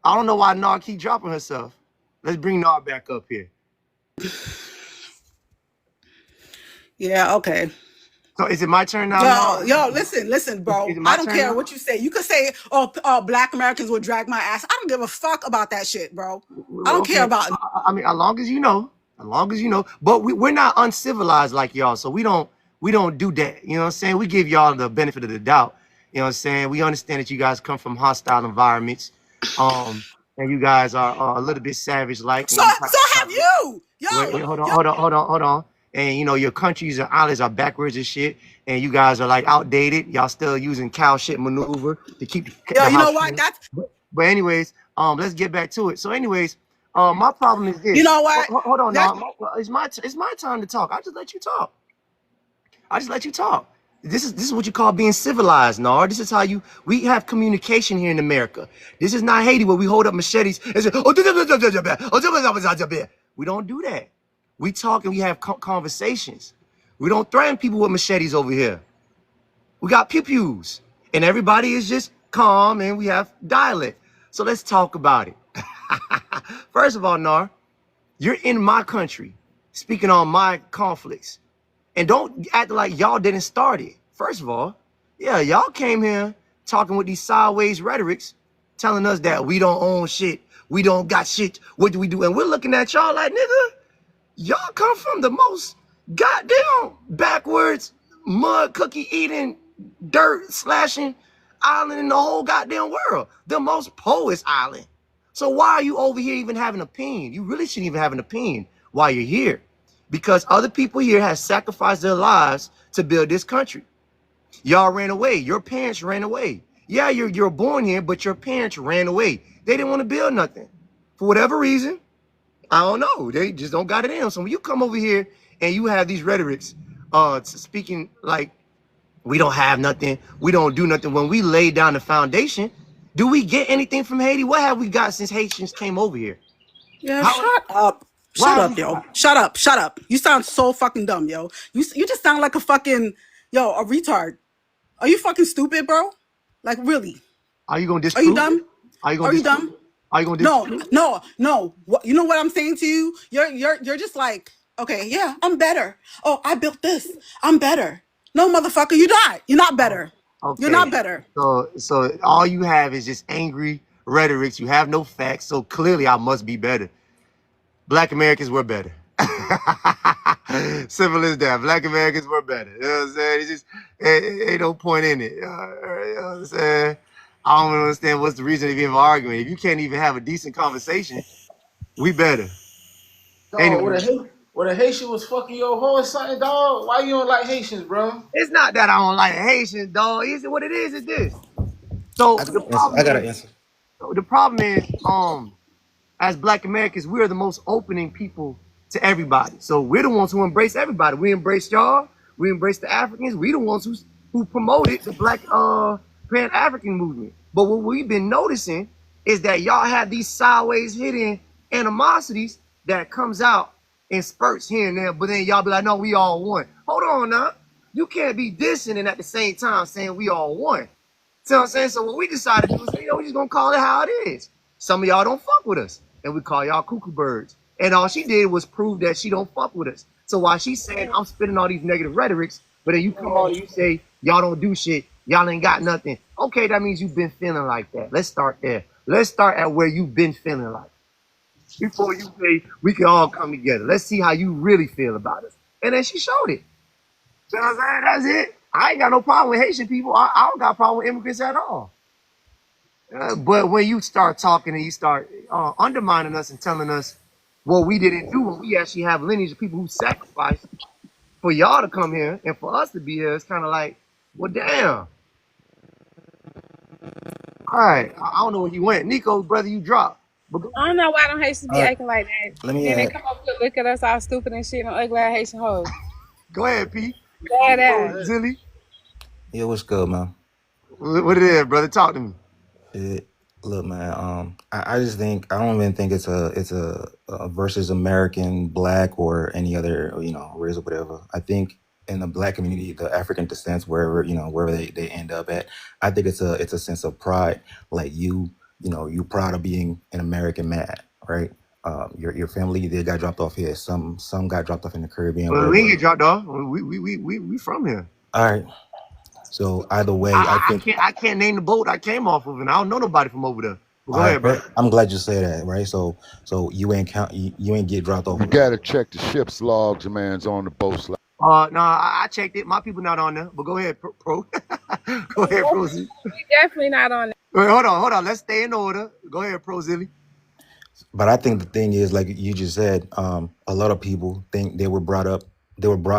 I don't know why Nar keep dropping herself. Let's bring Nar back up here. Yeah, okay. So is it my turn now? Yo, listen, bro. Is it my I don't turn care now? what you say. You could say, oh, Black Americans would drag my ass. I don't give a fuck about that shit, bro. I don't care Okay. about it. I mean, as long as you know. But we're not uncivilized like y'all, so we don't do that. You know what I'm saying? We give y'all the benefit of the doubt. You know what I'm saying? We understand that you guys come from hostile environments, and you guys are a little bit savage like. So have you. Wait, Yo, hold on. And you know your countries and islands are backwards and shit, and you guys are like outdated. Y'all still using cow shit maneuver to keep yo, the you know house. what? That's, But anyways, let's get back to it. So anyways, my problem is you this. know what? Hold on, That, now. It's my time to talk. I just let you talk. This is what you call being civilized, Nar. This is how we have communication here in America. This is not Haiti where we hold up machetes and say, we don't do that. We talk and we have conversations. We don't threaten people with machetes over here. We got pew-pews, and everybody is just calm, and we have dialect. So let's talk about it. First of all, Nar, you're in my country, speaking on my conflicts. And don't act like y'all didn't start it. First of all, yeah, y'all came here talking with these sideways rhetorics, telling us that we don't own shit, we don't got shit, what do we do? And we're looking at y'all like, nigga, y'all come from the most goddamn backwards, mud cookie eating, dirt slashing island in the whole goddamn world. The most poorest island. So why are you over here even having an opinion? You really shouldn't even have an opinion while you're here. Because other people here have sacrificed their lives to build this country. Y'all ran away. Your parents ran away. Yeah, you're born here, but your parents ran away. They didn't want to build nothing. For whatever reason, I don't know. They just don't got it in them. So when you come over here and you have these rhetorics, speaking like we don't have nothing, we don't do nothing. When we lay down the foundation, do we get anything from Haiti? What have we got since Haitians came over here? yeah, shut up. Shut up, yo. Shut up. You sound so fucking dumb, yo. You just sound like a fucking, a retard. Are you fucking stupid, bro? Like, really? Are you gonna disprove? Are you dumb? Are you dumb? Are you gonna disprove? No. You know what I'm saying to you? You're just like, okay, yeah, I'm better. Oh, I built this. I'm better. No, motherfucker, you're not. You're not better. Okay. You're not better. So all you have is just angry rhetorics. You have no facts. So clearly I must be better. Black Americans were better. Simple as that. Black Americans were better. You know what I'm saying? It's just ain't no point in it. You know what I'm saying? I don't understand what's the reason of even arguing. If you can't even have a decent conversation, we better. Anyway. What a Haitian was fucking your horse, something, dog? Why you don't like Haitians, bro? It's not that I don't like Haitians, dog. Is it what it is? It's this. So I got an answer. The problem is, as Black Americans, we are the most opening people to everybody. So we're the ones who embrace everybody. We embrace y'all. We embrace the Africans. We the ones who promoted the Black Pan-African movement. But what we've been noticing is that y'all have these sideways hidden animosities that comes out in spurts here and there. But then y'all be like, no, we all one. Hold on now. You can't be dissing and at the same time saying we all one. See what I'm saying? So what we decided to do is, we're just gonna call it how it is. Some of y'all don't fuck with us, and we call y'all cuckoo birds. And all she did was prove that she don't fuck with us. So while she's saying I'm spitting all these negative rhetorics, but then you come on and you say y'all don't do shit, y'all ain't got nothing. Okay, that means you've been feeling like that. Let's start there. Let's start at where you've been feeling like. Before you say we can all come together. Let's see how you really feel about us. And then she showed it. So I'm saying, that's it. I ain't got no problem with Haitian people. I don't got a problem with immigrants at all. But when you start talking and you start undermining us and telling us what we didn't do, when we actually have lineage of people who sacrificed for y'all to come here and for us to be here, it's kind of like, well, damn. All right, I don't know where you went. Nico, brother, you dropped. I don't know why them Haitians be acting like that. Let me then they come up here, look at us all stupid and shit and ugly Haitian hoes. Go ahead, P. Bad ass. Zilly. Yeah, what's good, man? What it is, brother? Talk to me. Look, man. I just think I don't even think it's a versus American, Black, or any other race or whatever. I think in the Black community, the African descent, wherever they end up at, I think it's a sense of pride. Like you you're proud of being an American man, right? Your family, they got dropped off here. Some got dropped off in the Caribbean, Well, we wherever. ain't get dropped off. We from here. All right. So either way, I I think. can't name the boat I came off of, and I don't know nobody from over there. But go All ahead, right, brother. I'm glad you say that, right? So you ain't you ain't get dropped off. You gotta check the ship's logs, man's on the boat slide. No, I checked it. My people not on there. But go ahead, pro. Go ahead, pro. We definitely not on it. Wait, hold on. Let's stay in order. Go ahead, pro Zilly. But I think the thing is, like you just said, a lot of people think they were brought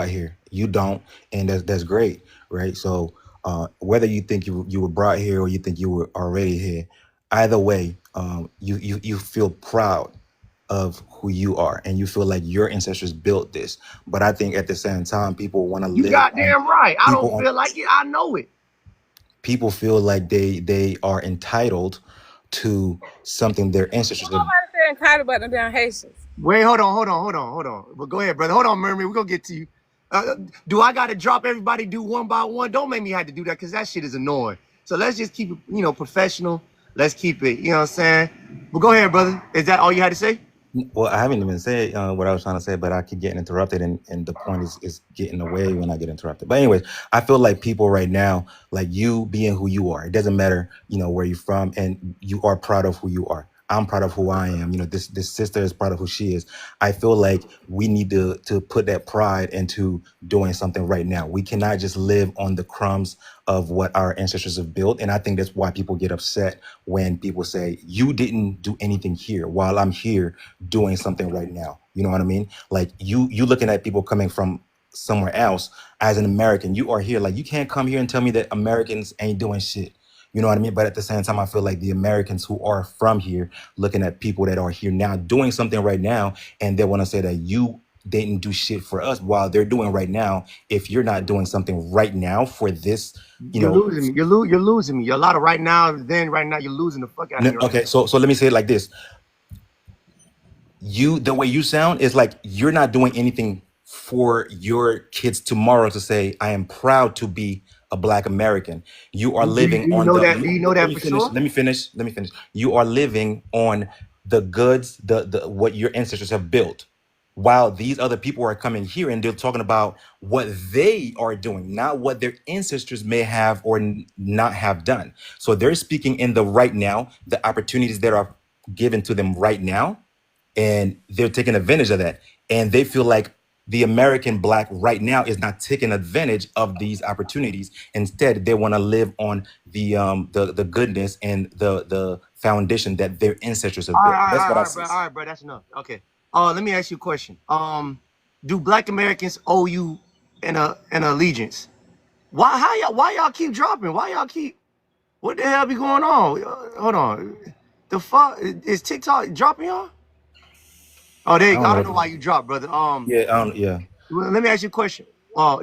here. You don't, and that's great, right? So whether you think you were brought here or you think you were already here, either way, you feel proud of who you are, and you feel like your ancestors built this. But I think at the same time, people want to You live on goddamn right. I don't people on feel like it. I know it. people feel like they are entitled to something their ancestors have. Nobody feel entitled but them damn Haitians. Wait, hold on. But go ahead, brother. Hold on, Mermaid. We're gonna get to you. Do I gotta drop everybody do one by one? Don't make me have to do that because that shit is annoying. So let's just keep it, professional. Let's keep it, what I'm saying? But go ahead, brother. Is that all you had to say? Well, I haven't even said what I was trying to say, but I keep getting interrupted, and the point is getting away when I get interrupted. But anyways, I feel like people right now, like you being who you are, it doesn't matter, where you're from, and you are proud of who you are. I'm proud of who I am. This sister is proud of who she is. I feel like we need to put that pride into doing something right now. We cannot just live on the crumbs of what our ancestors have built. And I think that's why people get upset when people say, you didn't do anything here while I'm here doing something right now. You know what I mean? Like you looking at people coming from somewhere else as an American. You are here. Like you can't come here and tell me that Americans ain't doing shit. You know what I mean? But at the same time, I feel like the Americans who are from here looking at people that are here now doing something right now, and they want to say that you didn't do shit for us while they're doing right now. If you're not doing something right now for this, You're losing me. You're losing me. You're a lot of right now. Then right now, you're losing the fuck out of me. Right okay, so let me say it like this. The way you sound is like you're not doing anything for your kids tomorrow to say, I am proud to be a Black American. You are now. living Do you on know the. that? Do you know Let that me for finish. sure? Let me finish. You are living on the goods, the what your ancestors have built, while these other people are coming here and they're talking about what they are doing, not what their ancestors may have or not have done. So they're speaking in the right now, the opportunities that are given to them right now, and they're taking advantage of that. And they feel like the American Black right now is not taking advantage of these opportunities. Instead, they want to live on the goodness and the foundation that their ancestors have built. That's what I see. All right, bro. That's enough. Okay. Let me ask you a question. Do Black Americans owe you an allegiance? Why y'all keep dropping? Why y'all keep? What the hell be going on? Hold on. The fuck is TikTok dropping y'all? Oh, I don't I know. don't know why you dropped, brother. Yeah. Well, let me ask you a question.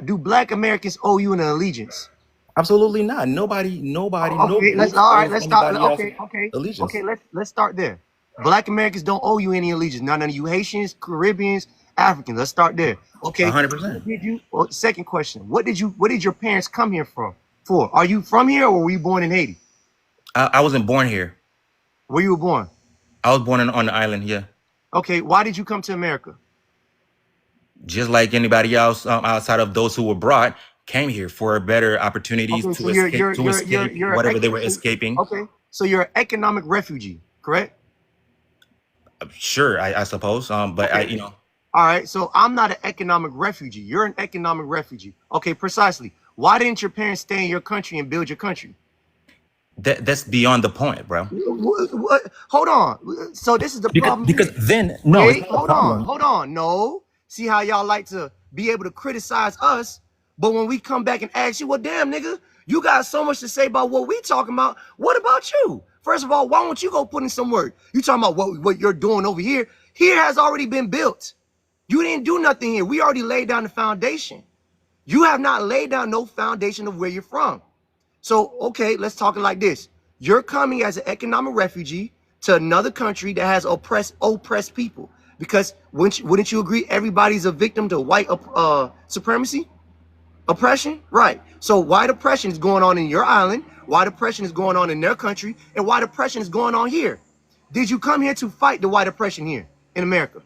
Do Black Americans owe you an allegiance? Absolutely not. Nobody, no Okay, group all right. owes Let's start. anybody else Okay. allegiance. Let's start there. Black Americans don't owe you any allegiance. None of you Haitians, Caribbeans, Africans. Let's start there. Okay. 100%. Second question. What did your parents come here from? For? Are you from here or were you born in Haiti? I wasn't born here. Where you were born? I was born on the island. Yeah. Okay. Why did you come to America? Just like anybody else outside of those who were brought, came here for better opportunities Okay. So to escape whatever they were escaping. okay. So you're an economic refugee, correct? Sure, I suppose. But Okay. All right, so I'm not an economic refugee. You're an economic refugee. Okay, precisely. Why didn't your parents stay in your country and build your country? that's beyond the point, bro. What? Hold on. So this is the Because problem. because then no, it's Wait, not a problem. hold on. No. See how y'all like to be able to criticize us, but when we come back and ask you, well, damn, nigga, you got so much to say about what we talking about. What about you? First of all, why don't you go put in some work? You talking about what you're doing over here? Here has already been built. You didn't do nothing here. We already laid down the foundation. You have not laid down no foundation of where you're from. So, okay, let's talk it like this. You're coming as an economic refugee to another country that has oppressed people. Because wouldn't you agree everybody's a victim to white supremacy? Oppression? Right. So white oppression is going on in your island, white oppression is going on in their country, and white oppression is going on here. Did you come here to fight the white oppression here in America?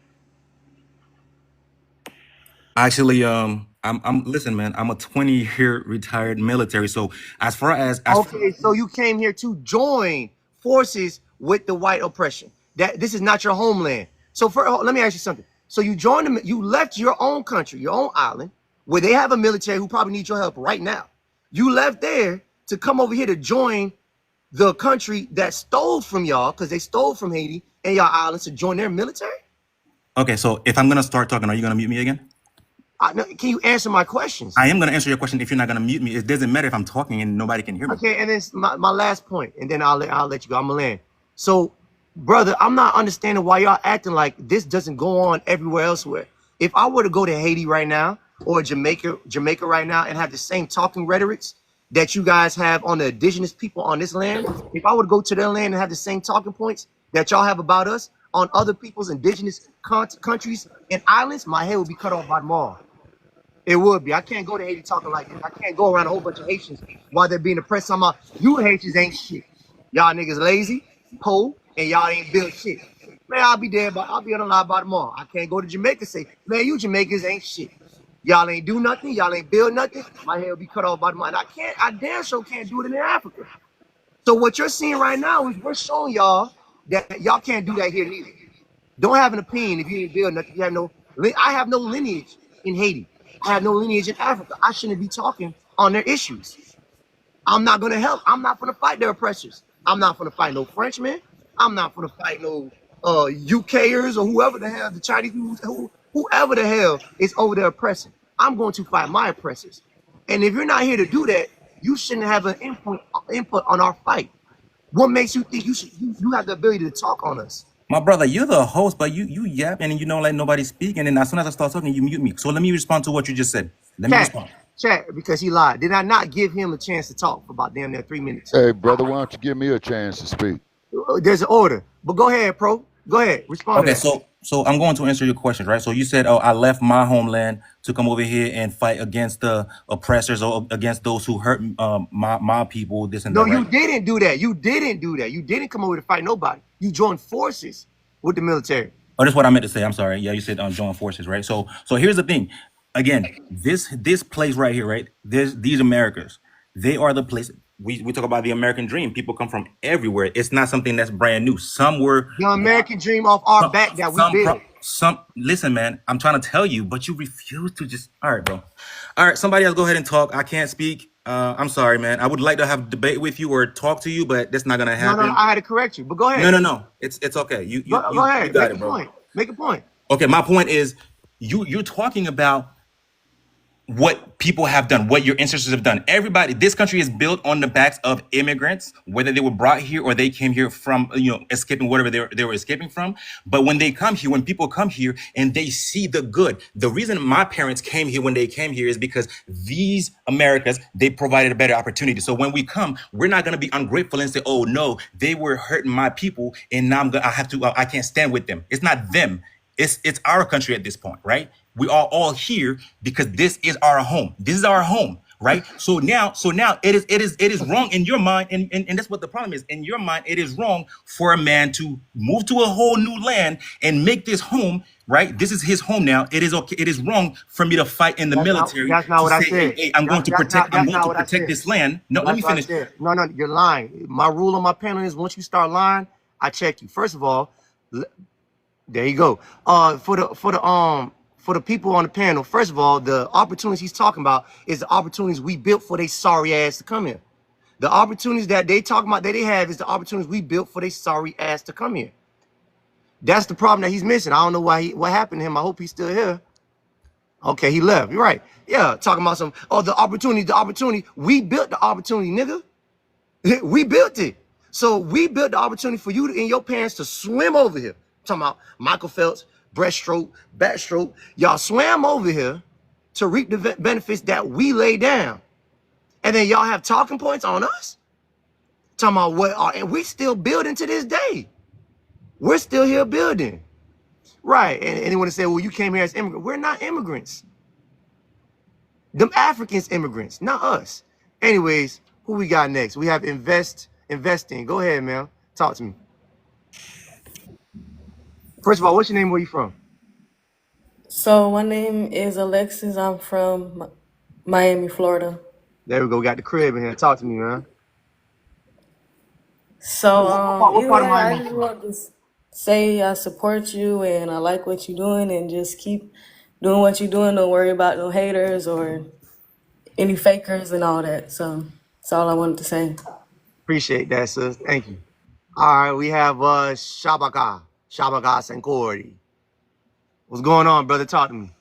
Actually, listen, man, I'm a 20-year retired military. So as far as Okay, so you came here to join forces with the white oppression. That this is not your homeland. So let me ask you something. So you joined them, you left your own country, your own island, where they have a military who probably needs your help right now. You left there to come over here to join the country that stole from y'all, because they stole from Haiti and y'all islands, to join their military? Okay, so if I'm gonna start talking, are you gonna mute me again? Can you answer my questions? I am gonna answer your question if you're not gonna mute me. It doesn't matter if I'm talking and nobody can hear me. Okay, and then my last point, and then I'll let you go. I'm gonna land. So, brother, I'm not understanding why y'all acting like this doesn't go on everywhere elsewhere. If I were to go to Haiti right now or Jamaica right now and have the same talking rhetorics that you guys have on the indigenous people on this land, if I were to go to their land and have the same talking points that y'all have about us on other people's indigenous countries and islands, my head would be cut off by tomorrow. It would be. I can't go to Haiti talking like this. I can't go around a whole bunch of Haitians while they're being oppressed. I'm like, you Haitians ain't shit. Y'all niggas lazy, poor, and y'all ain't built shit. Man, I'll be dead, but I'll be on the line by tomorrow. I can't go to Jamaica and say, man, you Jamaicans ain't shit. Y'all ain't do nothing. Y'all ain't build nothing. My head will be cut off by tomorrow. And I damn sure can't do it in Africa. So what you're seeing right now is we're showing y'all that y'all can't do that here neither. Don't have an opinion if you ain't build nothing. I have no lineage in Haiti. I have no lineage in Africa. I shouldn't be talking on their issues. I'm not gonna help. I'm not gonna fight their oppressors. I'm not gonna fight no Frenchmen. I'm not gonna fight no UKers or whoever the hell, the Chinese, whoever the hell is over there oppressing. I'm going to fight my oppressors. And if you're not here to do that, you shouldn't have an input on our fight. What makes you think you have the ability to talk on us? My brother, you're the host, but you yap and you don't let nobody speak, and then as soon as I start talking, you mute me. So let me respond to what you just said. Let me respond. Chat, because he lied. Did I not give him a chance to talk for about damn near 3 minutes? Hey, brother, why don't you give me a chance to speak? There's an order. But go ahead, pro. Go ahead. Respond. Okay, so I'm going to answer your question, right? So you said, oh, I left my homeland to come over here and fight against the oppressors or against those who hurt my people, this and that. No, you didn't do that. You didn't do that. You didn't come over to fight nobody. You joined forces with the military. Oh, that's what I meant to say. I'm sorry. Yeah, you said join forces, right? So here's the thing. Again, this place right here, right? These Americas, they are the place. We talk about the American dream. People come from everywhere. It's not something that's brand new. Some were the American dream off our back that we built. Listen, man, I'm trying to tell you, but you refuse to just. All right, bro. All right, somebody else go ahead and talk. I can't speak. I'm sorry, man. I would like to have a debate with you or talk to you, but that's not gonna happen. No, I had to correct you, but go ahead. No. It's okay. You go ahead. You got it, bro. Point. Make a point. Okay, my point is you're talking about what people have done, what your ancestors have done. Everybody, this country is built on the backs of immigrants, whether they were brought here or they came here from, escaping whatever they were escaping from. But when they come here, when people come here and they see the good, the reason my parents came here when they came here is because these Americas, they provided a better opportunity. So when we come, we're not going to be ungrateful and say, oh no, they were hurting my people and now I can't stand with them. It's not them. It's our country at this point, right? We are all here because this is our home. This is our home, right? So now it is wrong in your mind, and that's what the problem is. In your mind, it is wrong for a man to move to a whole new land and make this home, right? This is his home now. It is okay. It is wrong for me to fight in the military. That's not what I said. Hey, I'm going to protect this land. No, let me finish. No, you're lying. My rule on my panel is once you start lying, I check you. First of all, there you go. For the people on the panel, first of all, the opportunities he's talking about is the opportunities we built for they sorry ass to come here. The opportunities that they talking about that they have is the opportunities we built for they sorry ass to come here. That's the problem that he's missing. I don't know what happened to him. I hope he's still here. Okay, he left. You're right. Yeah, talking about the opportunity. We built the opportunity, nigga. We built it. So we built the opportunity for you and your parents to swim over here. I'm talking about Michael Phelps, breaststroke, backstroke. Y'all swam over here to reap the benefits that we lay down. And then y'all have talking points on us? Talking about and we still building to this day. We're still here building. Right, and anyone say, well, you came here as immigrants. We're not immigrants. Them Africans immigrants, not us. Anyways, who we got next? We have investing. Go ahead, man. Talk to me. First of all, what's your name? Where you from? So my name is Alexis. I'm from Miami, Florida. There we go. We got the crib in here. Talk to me, man. So What part of yeah, Miami I you just from? want to say I support you and I like what you're doing and just keep doing what you're doing. Don't worry about no haters or any fakers and all that. So that's all I wanted to say. Appreciate that, sis. Thank you. All right, we have Shabaka Sankori. What's going on, brother? Talk to me.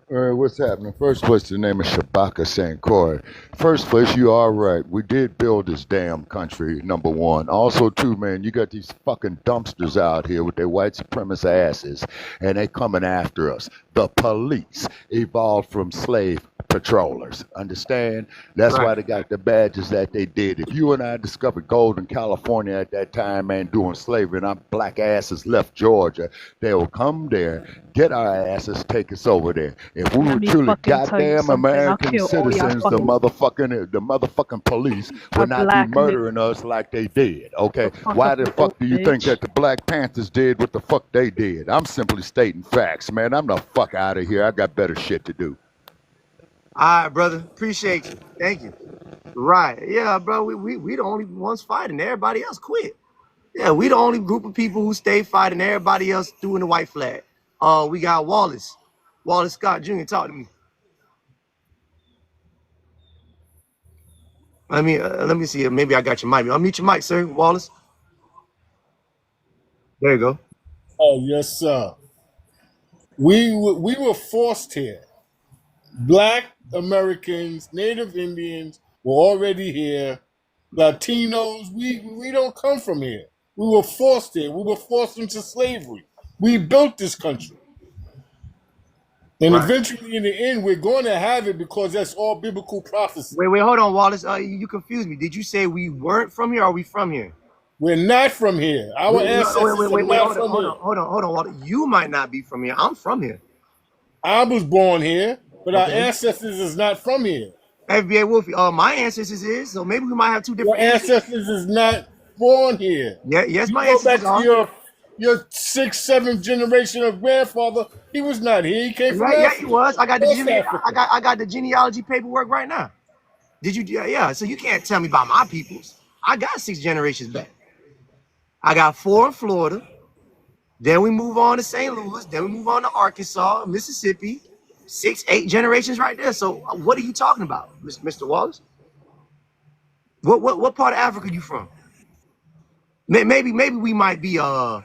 What's happening? First place, the name is Shabaka Sankori. First place, you are right. We did build this damn country, number one. Also, too, man, you got these fucking dumpsters out here with their white supremacist asses, and they coming after us. The police evolved from slave patrollers. Understand? That's Right. why they got the badges that they did. If you and I discovered gold in California at that time, man, doing slavery, and our black asses left Georgia, they will come there, get our asses, take us over there. If we Let were me truly fucking tell you goddamn something. I'll American kill all y'all citizens, fucking the motherfucking police a would not be black nigga, murdering us like they did. Okay, fuck why up the your fuck old do you think bitch. that the Black Panthers did what the fuck they did? I'm simply stating facts, man. I'm the fuck out of here. I got better shit to do. All right, brother. Appreciate you. Thank you. Right. Yeah, bro. We the only ones fighting. Everybody else quit. Yeah, we the only group of people who stay fighting. Everybody else doing the white flag. We got Wallace Scott Jr. Talk to me. Let me see. Maybe I got your mic. Unmute your mic, sir. Wallace. There you go. Oh, yes, sir. We were forced here. Black Americans, Native Indians were already here. Latinos, we don't come from here. We were forced here. We were forced into slavery. We built this country. And Right. eventually, in the end, we're going to have it because that's all biblical prophecy. Wait, hold on, Wallace. You confused me. Did you say we weren't from here or are we from here? We're not from here. Our ancestors are not from here. Hold on, Wallace. You might not be from here. I'm from here. I was born here, but our Okay. ancestors is not from here. FBA Wolfie. My ancestors is, so maybe we might have two Your different answers. ancestors is not born here. Yeah, yes, You my go back ancestors to are. your sixth, seventh generation of grandfather. He was not here. He came from Yeah, he Africa, was. West Africa. I got the genealogy paperwork right now. Did you? Yeah. So you can't tell me about my peoples. I got 6 generations back. I got 4 in Florida. Then we move on to St. Louis. Then we move on to Arkansas, Mississippi. 6, 8 generations right there. So what are you talking about, Mr. Wallace? What part of Africa you from? Maybe we might be 20th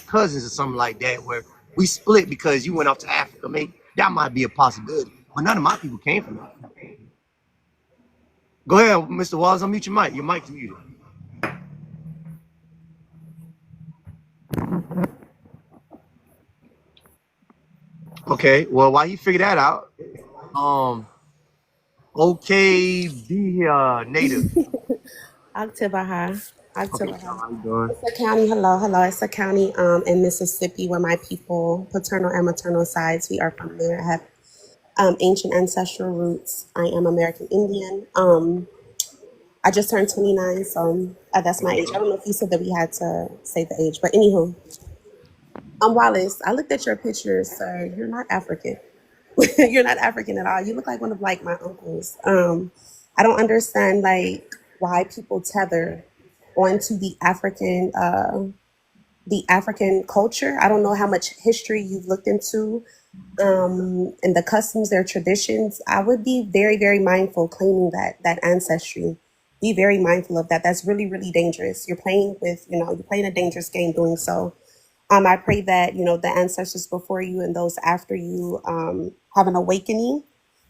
cousins or something like that, where we split because you went off to Africa. Maybe that might be a possibility. But none of my people came from Africa. Go ahead, Mr. Wallace. Unmute your mic. Your mic's muted. Okay. Well, while he figured that out, okay, be native. October. Okay, so how you doing? It's a county. Hello. It's a county in Mississippi where my people, paternal and maternal sides, we are from there. I have ancient ancestral roots. I am American Indian. I just turned 29, so that's my age. I don't know if you said that we had to say the age, but anywho, Wallace, I looked at your picture, sir. You're not African. You're not African at all. You look like one of like my uncles. I don't understand like why people tether onto the African culture. I don't know how much history you've looked into and the customs, their traditions. I would be very, very mindful claiming that ancestry. Be very mindful of that. That's really, really dangerous. You're playing with, you're playing a dangerous game doing so. I pray that, the ancestors before you and those after you have an awakening,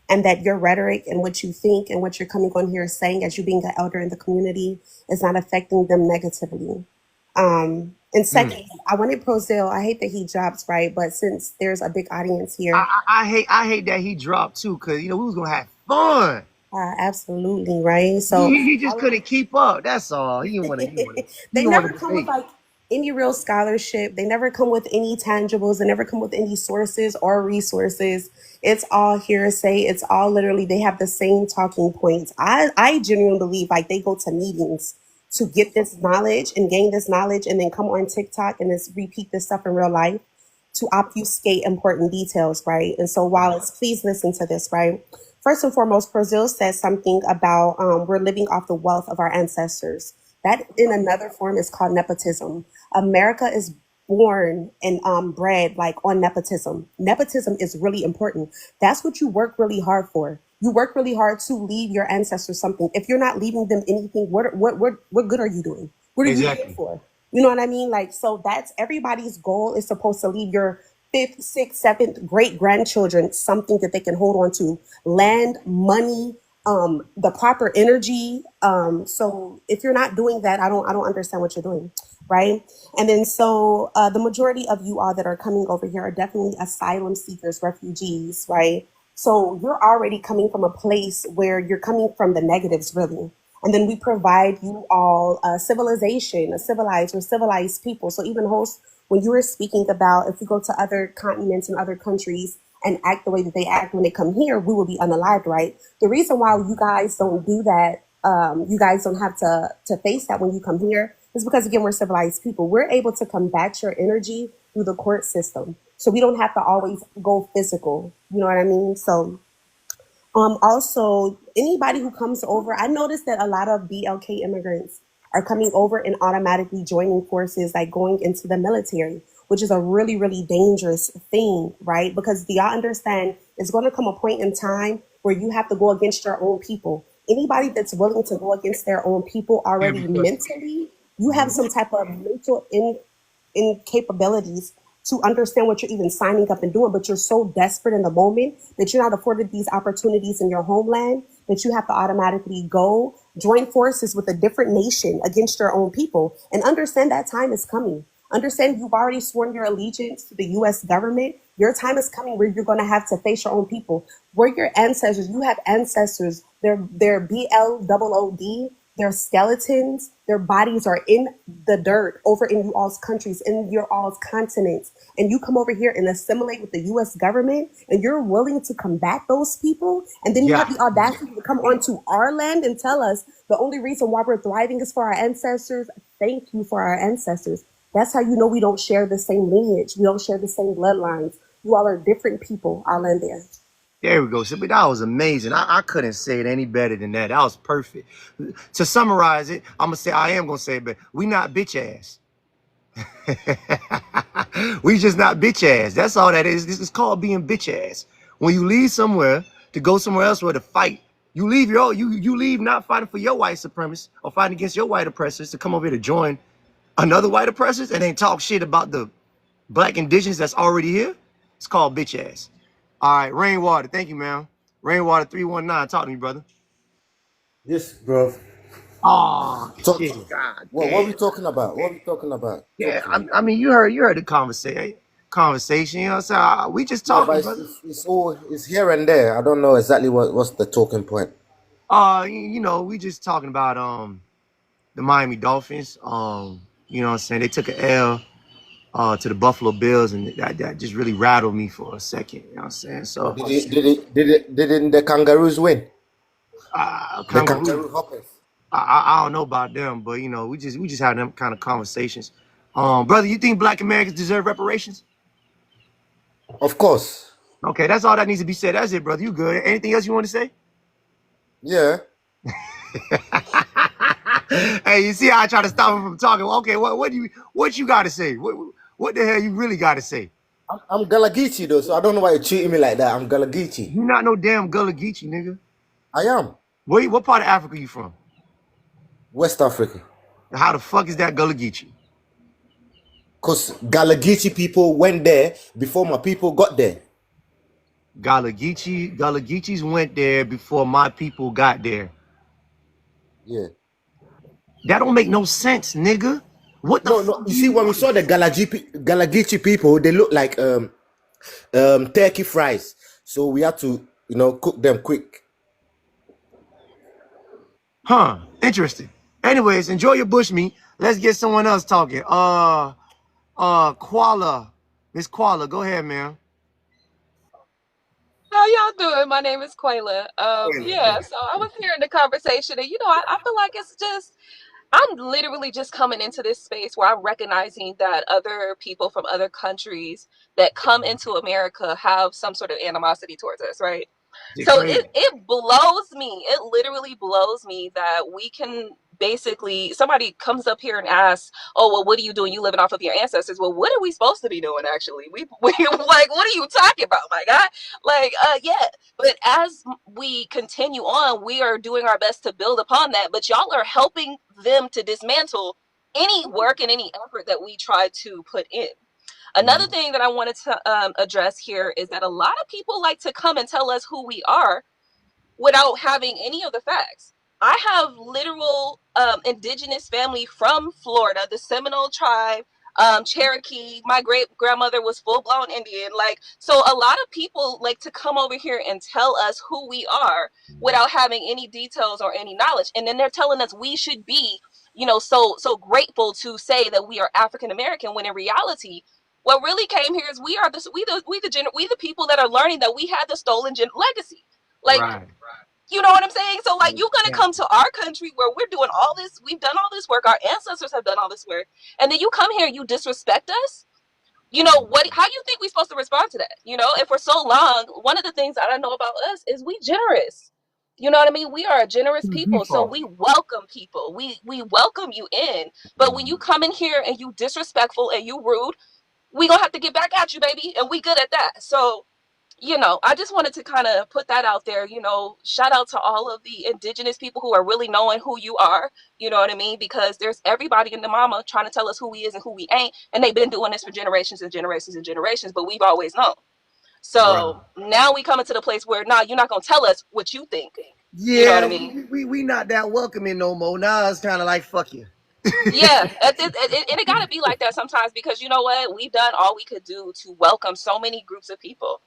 and that your rhetoric and what you think and what you're coming on here saying as you being an elder in the community is not affecting them negatively. And second, I wanted Prozell. I hate that he drops, right? But since there's a big audience here, I hate that he dropped too, because we was gonna have fun. absolutely, right? So He just couldn't keep up. That's all. He didn't want to. they want never to come with debate. like any real scholarship. They never come with any tangibles. They never come with any sources or resources. It's all hearsay. It's all literally, they have the same talking points. I genuinely believe like they go to meetings to get this knowledge and gain this knowledge and then come on TikTok and just repeat this stuff in real life to obfuscate important details, right? And so while it's, please listen to this, right? First and foremost, Brazil says something about we're living off the wealth of our ancestors. That in another form is called nepotism. America is born and bred like on nepotism. Nepotism is really important. That's what you work really hard for. You work really hard to leave your ancestors something. If you're not leaving them anything, what good are you doing? What are you here for? You know what I mean? Like, so that's everybody's goal is supposed to leave your fifth, sixth, seventh great grandchildren something that they can hold on to. Land, money, the proper energy. So if you're not doing that, I don't understand what you're doing, right? And then so the majority of you all that are coming over here are definitely asylum seekers, refugees, right? So you're already coming from a place where you're coming from the negatives, really. And then we provide you all a civilization, a civilized people. So even host, when you were speaking about if we go to other continents and other countries and act the way that they act when they come here, we will be unalived, right? The reason why you guys don't do that, you guys don't have to face that when you come here is because, again, we're civilized people. We're able to combat your energy through the court system. So we don't have to always go physical. You know what I mean? So also, anybody who comes over, I noticed that a lot of BLK immigrants are coming over and automatically joining forces, like going into the military, which is a really, really dangerous thing, right? Because do y'all understand it's going to come a point in time where you have to go against your own people. Anybody that's willing to go against their own people already mentally, you have some type of mental incapabilities to understand what you're even signing up and doing, but you're so desperate in the moment that you're not afforded these opportunities in your homeland that you have to automatically go join forces with a different nation against your own people. And understand that time is coming. Understand you've already sworn your allegiance to the US government. Your time is coming where you're going to have to face your own people. Where your ancestors, you have ancestors, they're BLOOD, their skeletons, their bodies are in the dirt over in you all's countries, in your all's continents. And you come over here and assimilate with the US government and you're willing to combat those people. And then you have the audacity to come onto our land and tell us the only reason why we're thriving is for our ancestors. Thank you for our ancestors. That's how you know we don't share the same lineage. We don't share the same bloodlines. You all are different people. I'll end there. There we go. But that was amazing. I couldn't say it any better than that. That was perfect. To summarize it, I am gonna say it, but we not bitch ass. We just not bitch ass. That's all that is. This is called being bitch ass. When you leave somewhere to go somewhere else where to fight, you leave you leave not fighting for your white supremacists or fighting against your white oppressors to come over here to join another white oppressors and then talk shit about the black indigenous that's already here. It's called bitch ass. All right, Rainwater. Thank you, man. Rainwater 319. Talk to me, brother. Yes, bro. Oh, Talk. shit. God What damn. are we talking about? What are we talking about? Yeah, Talk to me. I mean, you heard the conversation. You know what I'm saying? We just Yeah, but talking, brother. it's here and there. I don't know exactly what's the talking point. We just talking about the Miami Dolphins. You know what I'm saying? They took an L to the Buffalo Bills, and that just really rattled me for a second. You know what I'm saying? So Didn't the Kangaroos win? The Kangaroo. Kangaroo Hoppers. I don't know about them, but we just had them kind of conversations. Brother, you think Black Americans deserve reparations? Of course. Okay, that's all that needs to be said. That's it, brother. You good? Anything else you want to say? Yeah. Hey, you see how I try to stop him from talking? Okay, what you got to say? What the hell you really got to say? I'm Galagichi though, so I don't know why you're treating me like that. I'm Galagichi. You not no damn Gullah Geechee, nigga. I am. What part of Africa you from? West Africa. How the fuck is that Gullah Geechee? Because Galagichi people went there before my people got there. Gullah Geechees went there before my people got there. Yeah. That don't make no sense, nigga. What the fuck? No. You see, when we saw the Galagichi people, they look like turkey fries. So we had to, cook them quick. Huh? Interesting. Anyways, enjoy your bushmeat. Let's get someone else talking. Koala. Miss Koala, go ahead, man. How y'all doing? My name is Quayla. Yeah, so I was hearing the conversation, and I feel like it's just I'm literally just coming into this space where I'm recognizing that other people from other countries that come into America have some sort of animosity towards us, right? Get So crazy. it blows me. It literally blows me that we can basically somebody comes up here and asks, "Oh, well, what are you doing? You living off of your ancestors?" Well, what are we supposed to be doing actually? We like, what are you talking about, my guy? Like, yeah. But as we continue on, we are doing our best to build upon that. But y'all are helping them to dismantle any work and any effort that we try to put in. Another thing that I wanted to address here is that a lot of people like to come and tell us who we are without having any of the facts. I have literal indigenous family from Florida, the Seminole tribe, Cherokee. My great grandmother was full blown Indian. Like, so a lot of people like to come over here and tell us who we are without having any details or any knowledge. And then they're telling us we should be, so grateful to say that we are African American, when in reality, what really came here is we the people that are learning that we had the stolen legacy. Like, Right. you know what I'm saying? So, like, you're gonna come to our country where we're doing all this, we've done all this work, our ancestors have done all this work, and then you come here and you disrespect us. How do you think we're supposed to respond to that? If we're so long, one of the things that I know about us is we generous. You know what I mean? We are a generous people, so Default. we welcome people. We welcome you in. But when you come in here and you disrespectful and you rude, we gonna have to get back at you, baby, and we good at that. So, I just wanted to kind of put that out there. Shout out to all of the indigenous people who are really knowing who you are. You know what I mean? Because there's everybody in the mama trying to tell us who we is and who we ain't. And they've been doing this for generations and generations and generations, but we've always known. Right. So now we coming to the place where, nah, you're not going to tell us what you think. You know what I Yeah, mean? we not that welcoming no more. Now it's kind of like fuck you. Yeah, and it got to be like that sometimes, because you know what? We've done all we could do to welcome so many groups of people.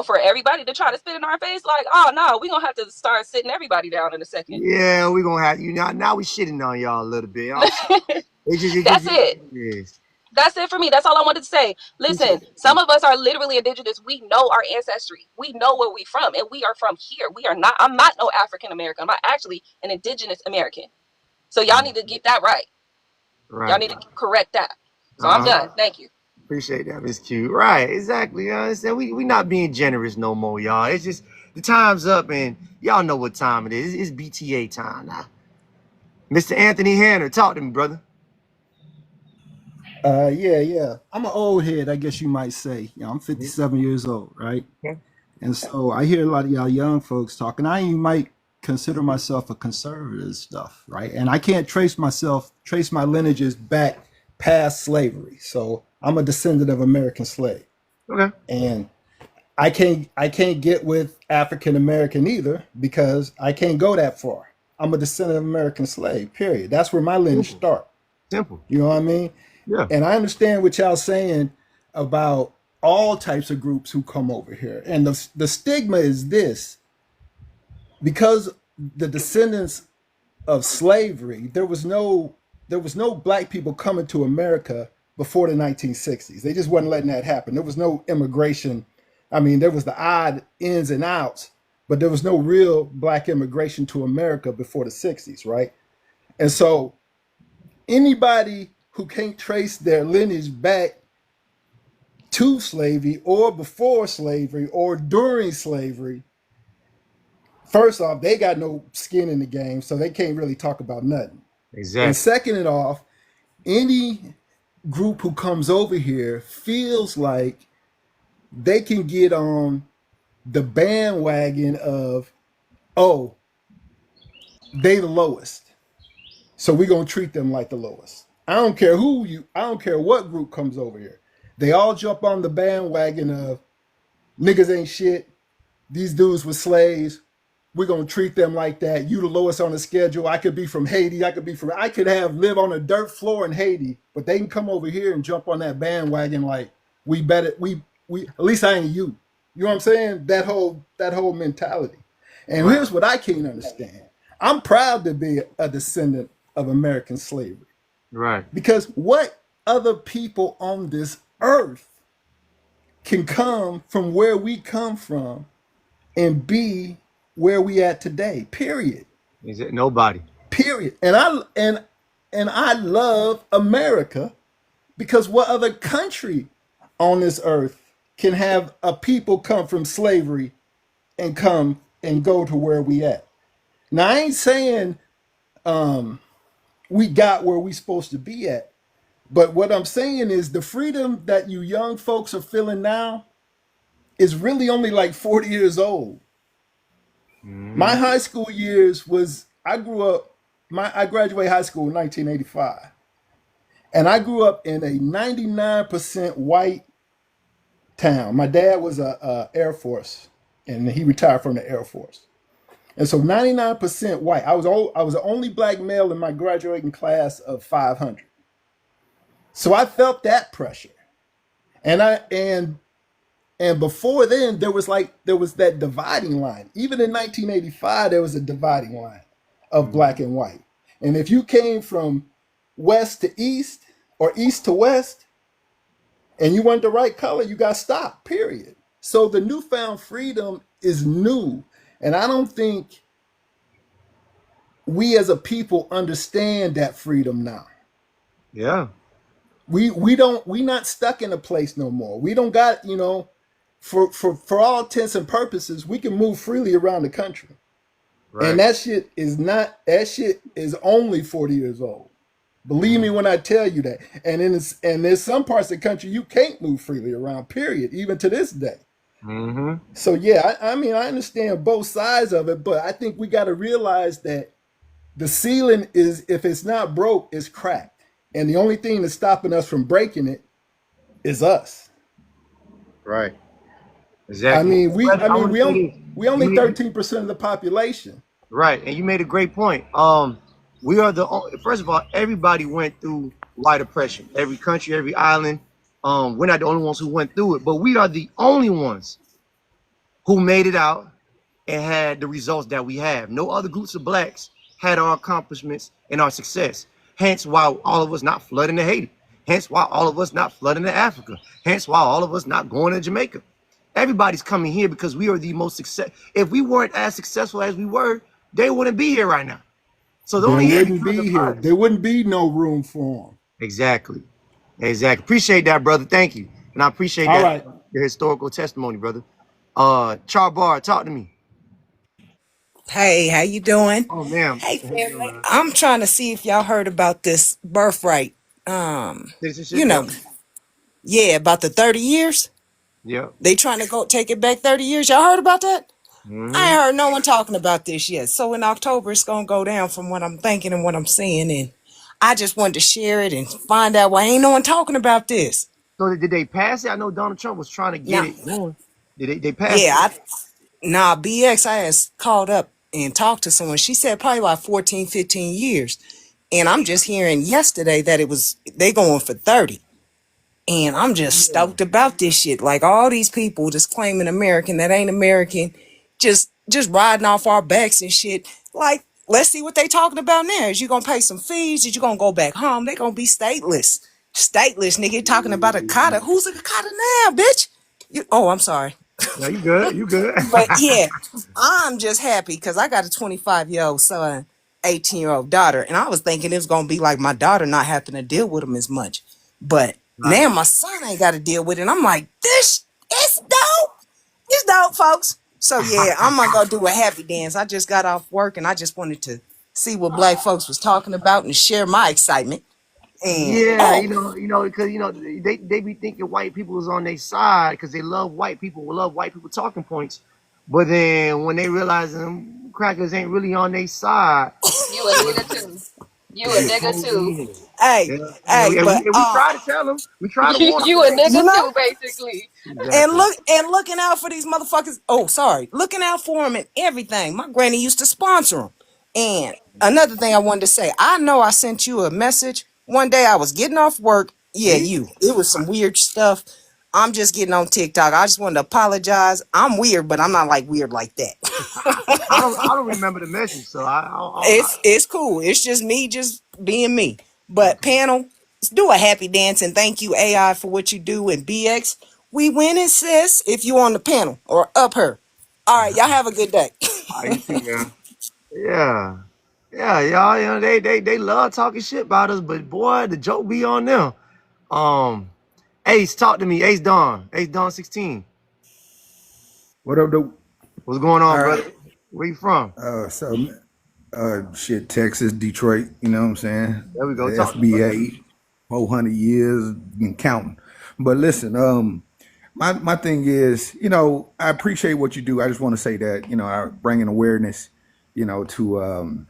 For everybody to try to spit in our face, like, oh no, we're gonna have to start sitting everybody down in a second. Yeah, we gonna have you now. Now we shitting on y'all a little bit. It just That's it. is. That's it for me. That's all I wanted to say. Listen, some of us are literally indigenous. We know our ancestry. We know where we from, and we are from here. We are not. I'm not no African American. I'm actually an indigenous American. So y'all need to get that right. Y'all Right. need to correct that. So I'm Uh-huh. done. Thank you. Appreciate that, Miss Q. Right, exactly. You know what I'm saying? We not being generous no more, y'all. It's just the time's up, and y'all know what time it is. It's BTA time now. Mr. Anthony Hanner, talk to me, brother. Yeah. I'm an old head, I guess you might say. I'm 57 years old, right? Okay. And so I hear a lot of y'all young folks talking. I even might consider myself a conservative and stuff, right? And I can't trace my lineages back past slavery. So I'm a descendant of American slave. Okay. And I can't get with African American either, because I can't go that far. I'm a descendant of American slave, period. That's where my lineage Simple. starts. Simple. You know what I mean? Yeah. And I understand what y'all saying about all types of groups who come over here. And the stigma is this: because the descendants of slavery, there was no black people coming to America before the 1960s. They just wasn't letting that happen. There was no immigration. I mean, there was the odd ins and outs, but there was no real black immigration to America before the 60s, right? And so anybody who can't trace their lineage back to slavery or before slavery or during slavery, first off, they got no skin in the game, so they can't really talk about nothing. And Exactly. second it off, any group who comes over here feels like they can get on the bandwagon of, oh, they the lowest, so we're gonna treat them like the lowest. I don't care what group comes over here. They all jump on the bandwagon of niggas ain't shit. These dudes were slaves. We're gonna treat them like that. You the lowest on the schedule. I could be from Haiti. I could have live on a dirt floor in Haiti, but they can come over here and jump on that bandwagon like we better. We at least I ain't you. You know what I'm saying? That whole mentality. And Right. here's what I can't understand. I'm proud to be a descendant of American slavery. Right. Because what other people on this earth can come from where we come from and be where we at today? Period. Is it nobody? Period. And I love America because what other country on this earth can have a people come from slavery and come and go to where we at? Now I ain't saying we got where we supposed to be at, but what I'm saying is the freedom that you young folks are feeling now is really only like 40 years old. My Mm-hmm. high school years was I grew up I graduated high school in 1985. And I grew up in a 99% white town. My dad was a Air Force, and he retired from the Air Force. And so 99% white. I was the only black male in my graduating class of 500. So I felt that pressure. And and before then there was that dividing line. Even in 1985 there was a dividing line of black and white. And if you came from west to east or east to west, and you weren't the right color, you got stopped, period. So the newfound freedom is new. And I don't think we as a people understand that freedom now. Yeah. We not stuck in a place no more. We don't got, for all intents and purposes, we can move freely around the country. Right. And that shit is only 40 years old. Believe me when I tell you that. And there's some parts of the country you can't move freely around, period, even to this day. Mm-hmm. So yeah, I mean, I understand both sides of it, but I think we got to realize that the ceiling is, if it's not broke, it's cracked. And the only thing that's stopping us from breaking it is us. Right. I Exactly. mean, Brother, I want to say this. we only You, 13% of the population. right, and you made a great point. We are first of all, everybody went through white oppression. Every country, every island. We're not the only ones who went through it, but we are the only ones who made it out and had the results that we have. No other groups of blacks had our accomplishments and our success. Hence why all of us not flooding to Haiti. Hence why all of us not flooding to Africa. Hence why all of us not going to Jamaica. Everybody's coming here because we are the most success. If we weren't as successful as we were, they wouldn't be here right now. So they're They only here wouldn't because be of here. us. There wouldn't be no room for them. Exactly. Exactly. Appreciate that, brother. Thank you. And I appreciate All that, right. your historical testimony, brother. Charbar, talk to me. Hey, how you doing? Oh, ma'am. Hey, family. I'm trying to see if y'all heard about this birthright. Citizenship, You yep. know, yeah, about the 30 years. Yep. They trying to go take it back 30 years. Y'all heard about that? I Mm-hmm. ain't heard no one talking about this yet. So in October, it's gonna go down from what I'm thinking and what I'm seeing, and I just wanted to share it and find out why ain't no one talking about this. So did they pass it? I know Donald Trump was trying to get Now, it going. Did they passed it? yeah, BX, I has called up and talked to someone. She said probably about 14, 15 years. And I'm just hearing yesterday that they going for 30. And I'm just Yeah. stoked about this shit. Like all these people just claiming American that ain't American, just riding off our backs and shit. Like, let's see what they talking about now. Is you gonna pay some fees? Is you gonna go back home? They gonna be stateless. Stateless, nigga. Talking about a cotta. Who's a cotta now, bitch? I'm sorry. No, you good. You good. But yeah, I'm just happy because I got a 25-year-old son, 18-year-old daughter, and I was thinking it was gonna be like my daughter not having to deal with him as much. But Right. now my son ain't got to deal with it. And I'm like, this is dope. It's dope, folks. So yeah, I'm gonna go do a happy dance. I just got off work and I just wanted to see what black folks was talking about and share my excitement. And Yeah, because they be thinking white people is on their side because they love white people, love white people talking points. But then when they realize them crackers ain't really on their side, You a nigga too. You a they nigga too. totally is. hey, Yeah, hey, and but we try to tell them, we try to warn them. You a you nigga know. too, basically. And Exactly. looking out for these motherfuckers. Oh, sorry, looking out for them and everything. My granny used to sponsor them. And another thing I wanted to say, I know I sent you a message one day. I was getting off work. Yeah, See, you. It was some weird stuff. I'm just getting on TikTok. I just wanted to apologize. I'm weird, but I'm not like weird like that. I don't remember the message, so I It's cool. It's just me, just being me. But panel, let's do a happy dance and thank you AI for what you do. And BX, we winning, sis. If you on the panel or up her. All right, y'all have a good day. You too, man. Yeah. Yeah, y'all, you know, they love talking shit about us, but boy, the joke be on them. Ace, talk to me. Ace Dawn. Ace Dawn 16. What up, though? What's going on, All right. brother? Where you from? Shit, Texas, Detroit, you know what I'm saying? There we go. The Talk to me, brother. FBA, 400 years and counting. But listen, my thing is, you know, I appreciate what you do. I just want to say that, you know, I bringing awareness, you know, to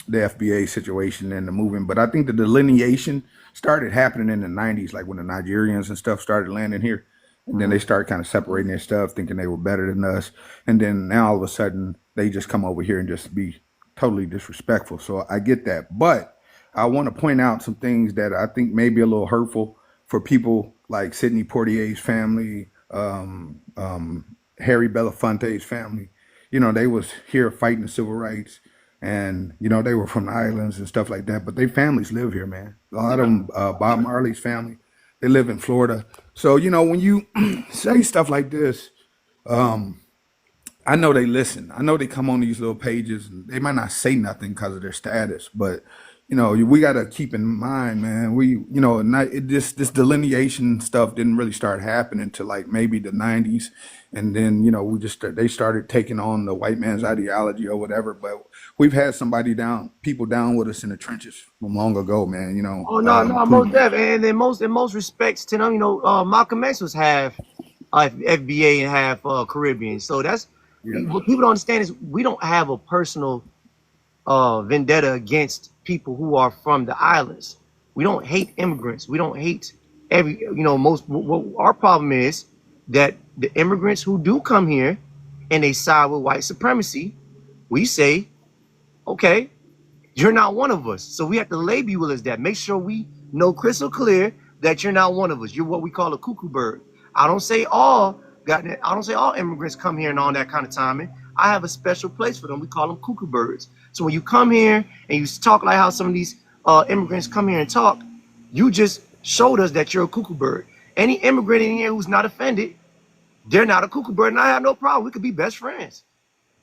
the FBA situation and the movement. But I think the delineation started happening in the 90s, like when the Nigerians and stuff started landing here. And then they started kind of separating their stuff, thinking they were better than us. And then now all of a sudden, they just come over here and just be totally disrespectful. So I get that. But I want to point out some things that I think may be a little hurtful for people like Sidney Poitier's family, Harry Belafonte's family. You know, they was here fighting the civil rights. And, you know, they were from the islands and stuff like that. But their families live here, man. A lot of them, Bob Marley's family, they live in Florida. So, you know, when you say stuff like this, I know they listen. I know they come on these little pages and they might not say nothing because of their status, but you know, we got to keep in mind, man. You know, this delineation stuff didn't really start happening until like maybe the '90s, and then you know they started taking on the white man's ideology or whatever. But we've had people down with us in the trenches from long ago, man. You know. Oh no, most definitely. And in most respects to them, you know, Malcolm X was half FBA and half Caribbean. So that's what people don't understand is we don't have a personal vendetta against people who are from the islands. We don't hate immigrants. We don't hate what our problem is that the immigrants who do come here and they side with white supremacy, we say, okay, you're not one of us. So we have to label you as that. Make sure we know crystal clear that you're not one of us. You're what we call a cuckoo bird. I don't say all immigrants come here and all that kind of timing. I have a special place for them. We call them cuckoo birds. So when you come here and you talk like how some of these immigrants come here and talk, you just showed us that you're a cuckoo bird. Any immigrant in here who's not offended, they're not a cuckoo bird, and I have no problem. We could be best friends.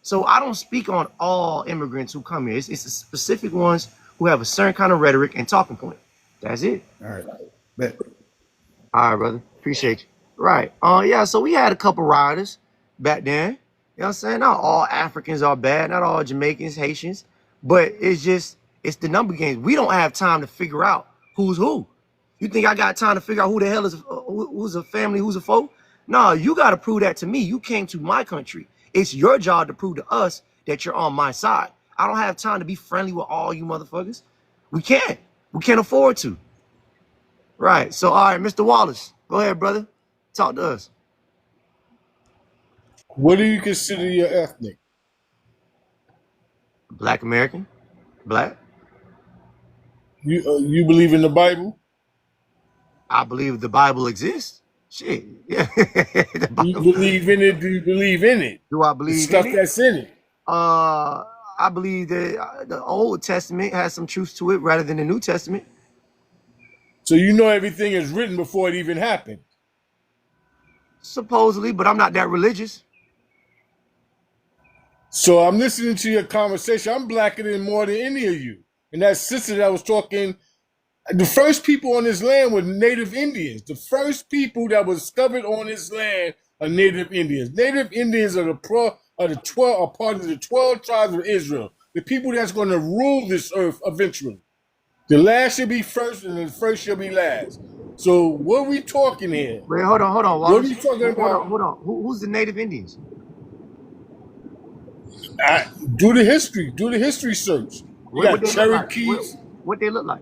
So I don't speak on all immigrants who come here. It's the specific ones who have a certain kind of rhetoric and talking point. That's it. All right. Bet. All right, brother. Appreciate you. Right. Yeah, so we had a couple riders back then. You know what I'm saying? Not all Africans are bad, not all Jamaicans, Haitians, but it's the number games. We don't have time to figure out who's who. You think I got time to figure out who the hell is who's a family, who's a foe? No, you got to prove that to me. You came to my country. It's your job to prove to us that you're on my side. I don't have time to be friendly with all you motherfuckers. We can't. We can't afford to. Right. So, all right, Mr. Wallace, go ahead, brother. Talk to us. What do you consider your ethnic? Black American. Black. You believe in the Bible? I believe the Bible exists. Shit. Yeah. Do you believe in it? Do you believe in it? Do I The believe stuff in it? that's in it. I believe that the Old Testament has some truth to it rather than the New Testament. So you know everything is written before it even happened. Supposedly, but I'm not that religious. So I'm listening to your conversation. I'm blacker than more than any of you. And that sister that was talking, the first people on this land were Native Indians. The first people that was discovered on this land are Native Indians. Native Indians are part of the 12 tribes of Israel. The people that's going to rule this earth eventually. The last should be first, and the first should be last. So what are we talking here? Wait, hold on, What are Wallace. you talking about? Hold on. Who's the Native Indians? Do the history search. You got Cherokees. What they look like?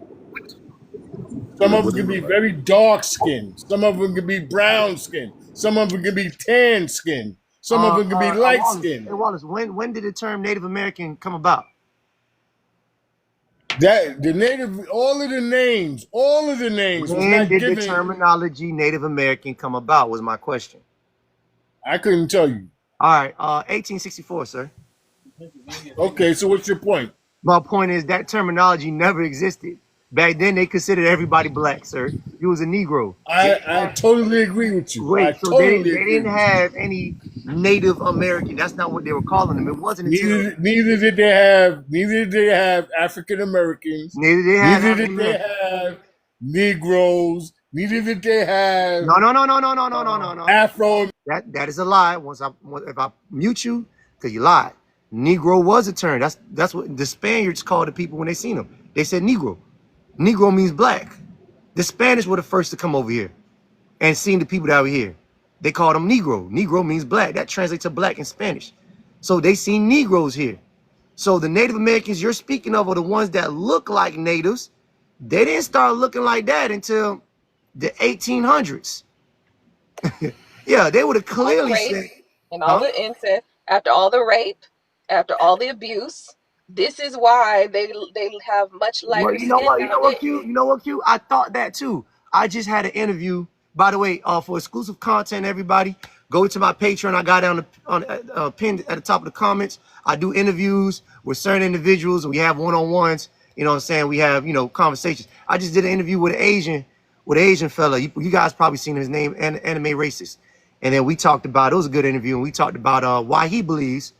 Some of them can be very dark skinned. Some of them can be brown skinned. Some of them can be tan skinned. Some of them can be light skinned. Hey, Wallace, when did the term Native American come about? All of the names was When not did given. the terminology Native American come about was my question. I couldn't tell you. All right, 1864, sir. Okay, so what's your point? My point is that terminology never existed. Back then, they considered everybody black, sir. You was a Negro. I totally agree with you. I Wait, so totally they agree didn't with you. have any Native American. That's not what they were calling them. It wasn't until Neither did they have African Americans. neither they had Neither African did they American. have Negroes. Neither did they have No. Afro. That is a lie. If I mute you, because you lied. Negro was a term. That's what the Spaniards called the people when they seen them. They said Negro. Negro means black. The Spanish were the first to come over here and seen the people that were here. They called them Negro. Negro means black. That translates to black in Spanish. So they seen Negroes here. So the Native Americans you're speaking of are the ones that look like natives. They didn't start looking like that until the 1800s. Yeah, they would have All the clearly rape said, and all huh? the incest, after all the rape, after all the abuse, this is why they have much Well, lighter you know skin what? You know what, nowadays. Q? You know what, Q? I thought that too. I just had an interview. By the way, for exclusive content, everybody, go to my Patreon. I got down pinned at the top of the comments. I do interviews with certain individuals. We have one-on-ones. You know what I'm saying? We have, conversations. I just did an interview with an Asian fella. You guys probably seen his name, Anime Racist. And then we talked about, it was a good interview, and we talked about why he believes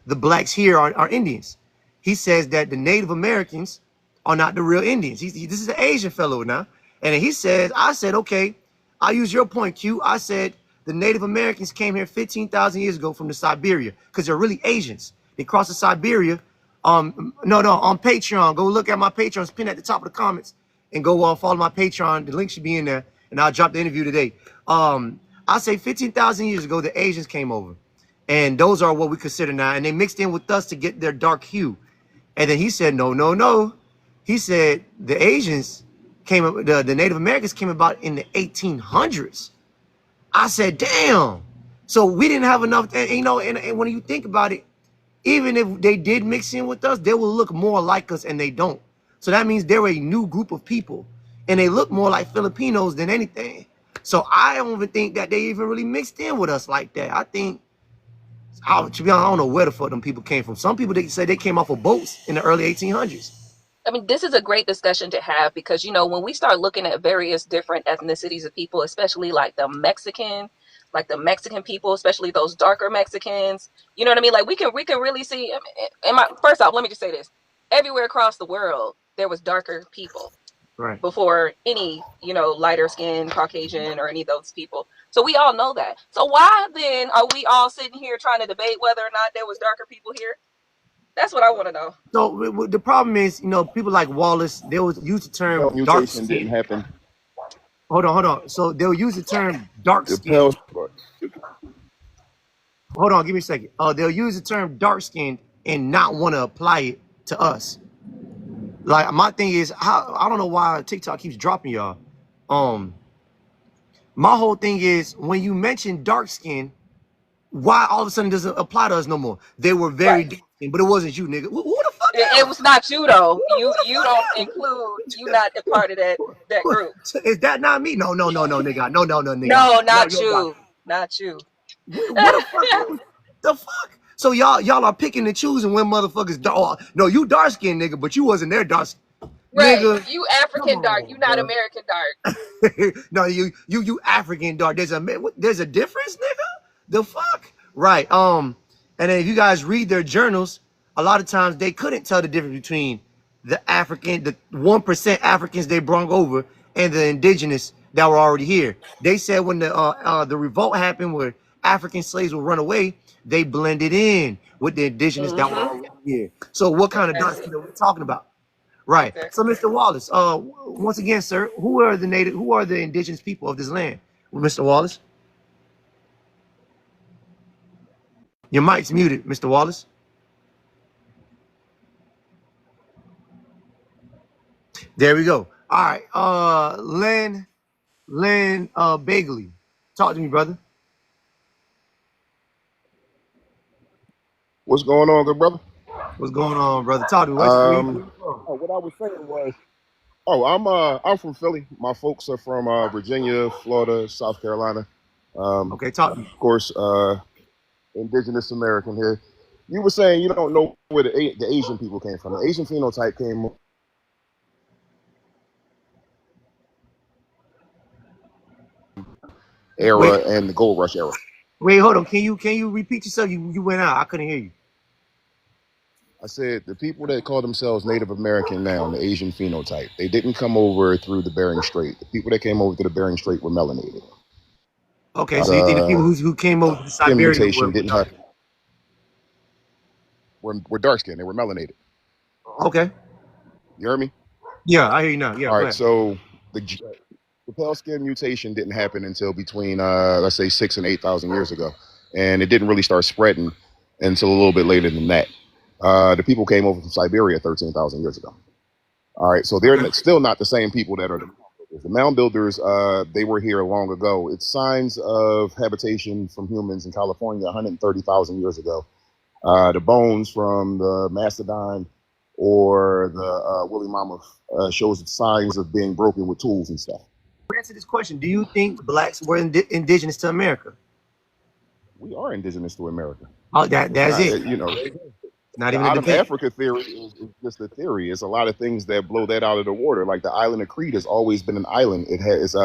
the blacks here are Indians. He says that the Native Americans are not the real Indians. This is an Asian fellow now. And he says, I said, okay, I'll use your point, Q. I said the Native Americans came here 15,000 years ago from the Siberia because they're really Asians. They crossed the Siberia. No, on Patreon. Go look at my Patreon. It's pinned at the top of the comments. And go follow my Patreon. The link should be in there. And I'll drop the interview today. I say 15,000 years ago, the Asians came over. And those are what we consider now. And they mixed in with us to get their dark hue. And then he said, no. He said the Asians the Native Americans came about in the 1800s. I said, damn. So we didn't have enough, and when you think about it, even if they did mix in with us, they will look more like us, and they don't. So that means they're a new group of people, and they look more like Filipinos than anything. So I don't even think that they even really mixed in with us like that. I think, to be honest, I don't know where the fuck them people came from. Some people, they say they came off of boats in the early 1800s. I mean, this is a great discussion to have because, when we start looking at various different ethnicities of people, especially like the Mexican people, especially those darker Mexicans, you know what I mean? Like we can really see, first off, let me just say this. Everywhere across the world, there was darker people. Right. Before any, lighter skinned Caucasian or any of those people. So we all know that. So why then are we all sitting here trying to debate whether or not there was darker people here? That's what I want to know. So the problem is, people like Wallace, they will use the term dark mutation didn't skin. happen. Hold on. So they'll use the term dark The skin. Hold on, give me a second. They'll use the term dark skinned and not want to apply it to us. Like my thing is, I don't know why TikTok keeps dropping y'all. My whole thing is when you mention dark skin, why all of a sudden doesn't apply to us no more? They were very dark skinned, but it wasn't you, nigga. Who the fuck? It was not you though. You don't include. You not a part of that group. Is that not me? No, nigga. No, nigga. No, not you. Not you. What the fuck? So y'all are picking and choosing when motherfuckers dark. No, you dark skinned, nigga, but you wasn't there dark. Right. Nigga, you African dark. You not American dark. No, you African dark. There's a difference, nigga. The fuck? Right. And then if you guys read their journals, a lot of times they couldn't tell the difference between the 1% Africans they brought over and the indigenous that were already here. They said when the revolt happened where African slaves would run away, they blended in with the indigenous that were already here. So what kind of dark skin are we talking about? Right. So Mr. Wallace, once again, sir, who are the indigenous people of this land? Mr. Wallace? Your mic's muted, Mr. Wallace. There we go. All right. Len Bagley. Talk to me, brother. What's going on, good brother? What's going on, brother? Talk to me. What I was saying was, I'm from Philly. My folks are from Virginia, Florida, South Carolina. Okay, talk to me. Of course, indigenous American here. You were saying you don't know where the Asian people came from. The Asian phenotype came Wait, era and the gold rush era. wait, hold on. Can you repeat yourself? You went out. I couldn't hear you. I said the people that call themselves Native American now, the Asian phenotype, they didn't come over through the Bering Strait. The people that came over to the Bering Strait were melanated. Okay, so you think the people who came over to Skin Siberia mutation were didn't dark? happen. Were dark skinned. They were melanated. Okay. You heard me? Yeah, I hear you now. Yeah, All go right. ahead. So the pale skin mutation didn't happen until between let's say 6,000 and 8,000 years ago, and it didn't really start spreading until a little bit later than that. The people came over from Siberia 13,000 years ago. All right, so they're Okay. still not the same people that are the mound builders. The mound builders, they were here long ago. It's signs of habitation from humans in California 130,000 years ago. The bones from the mastodon or the woolly mammoth shows signs of being broken with tools and stuff. Answer this question. Do you think blacks were indigenous to America? We are indigenous to America. Oh, It's that's not, it. you know, Not the even a out of debate. Africa theory is just a theory. It's a lot of things that blow that out of the water. Like the island of Crete has always been an island. It has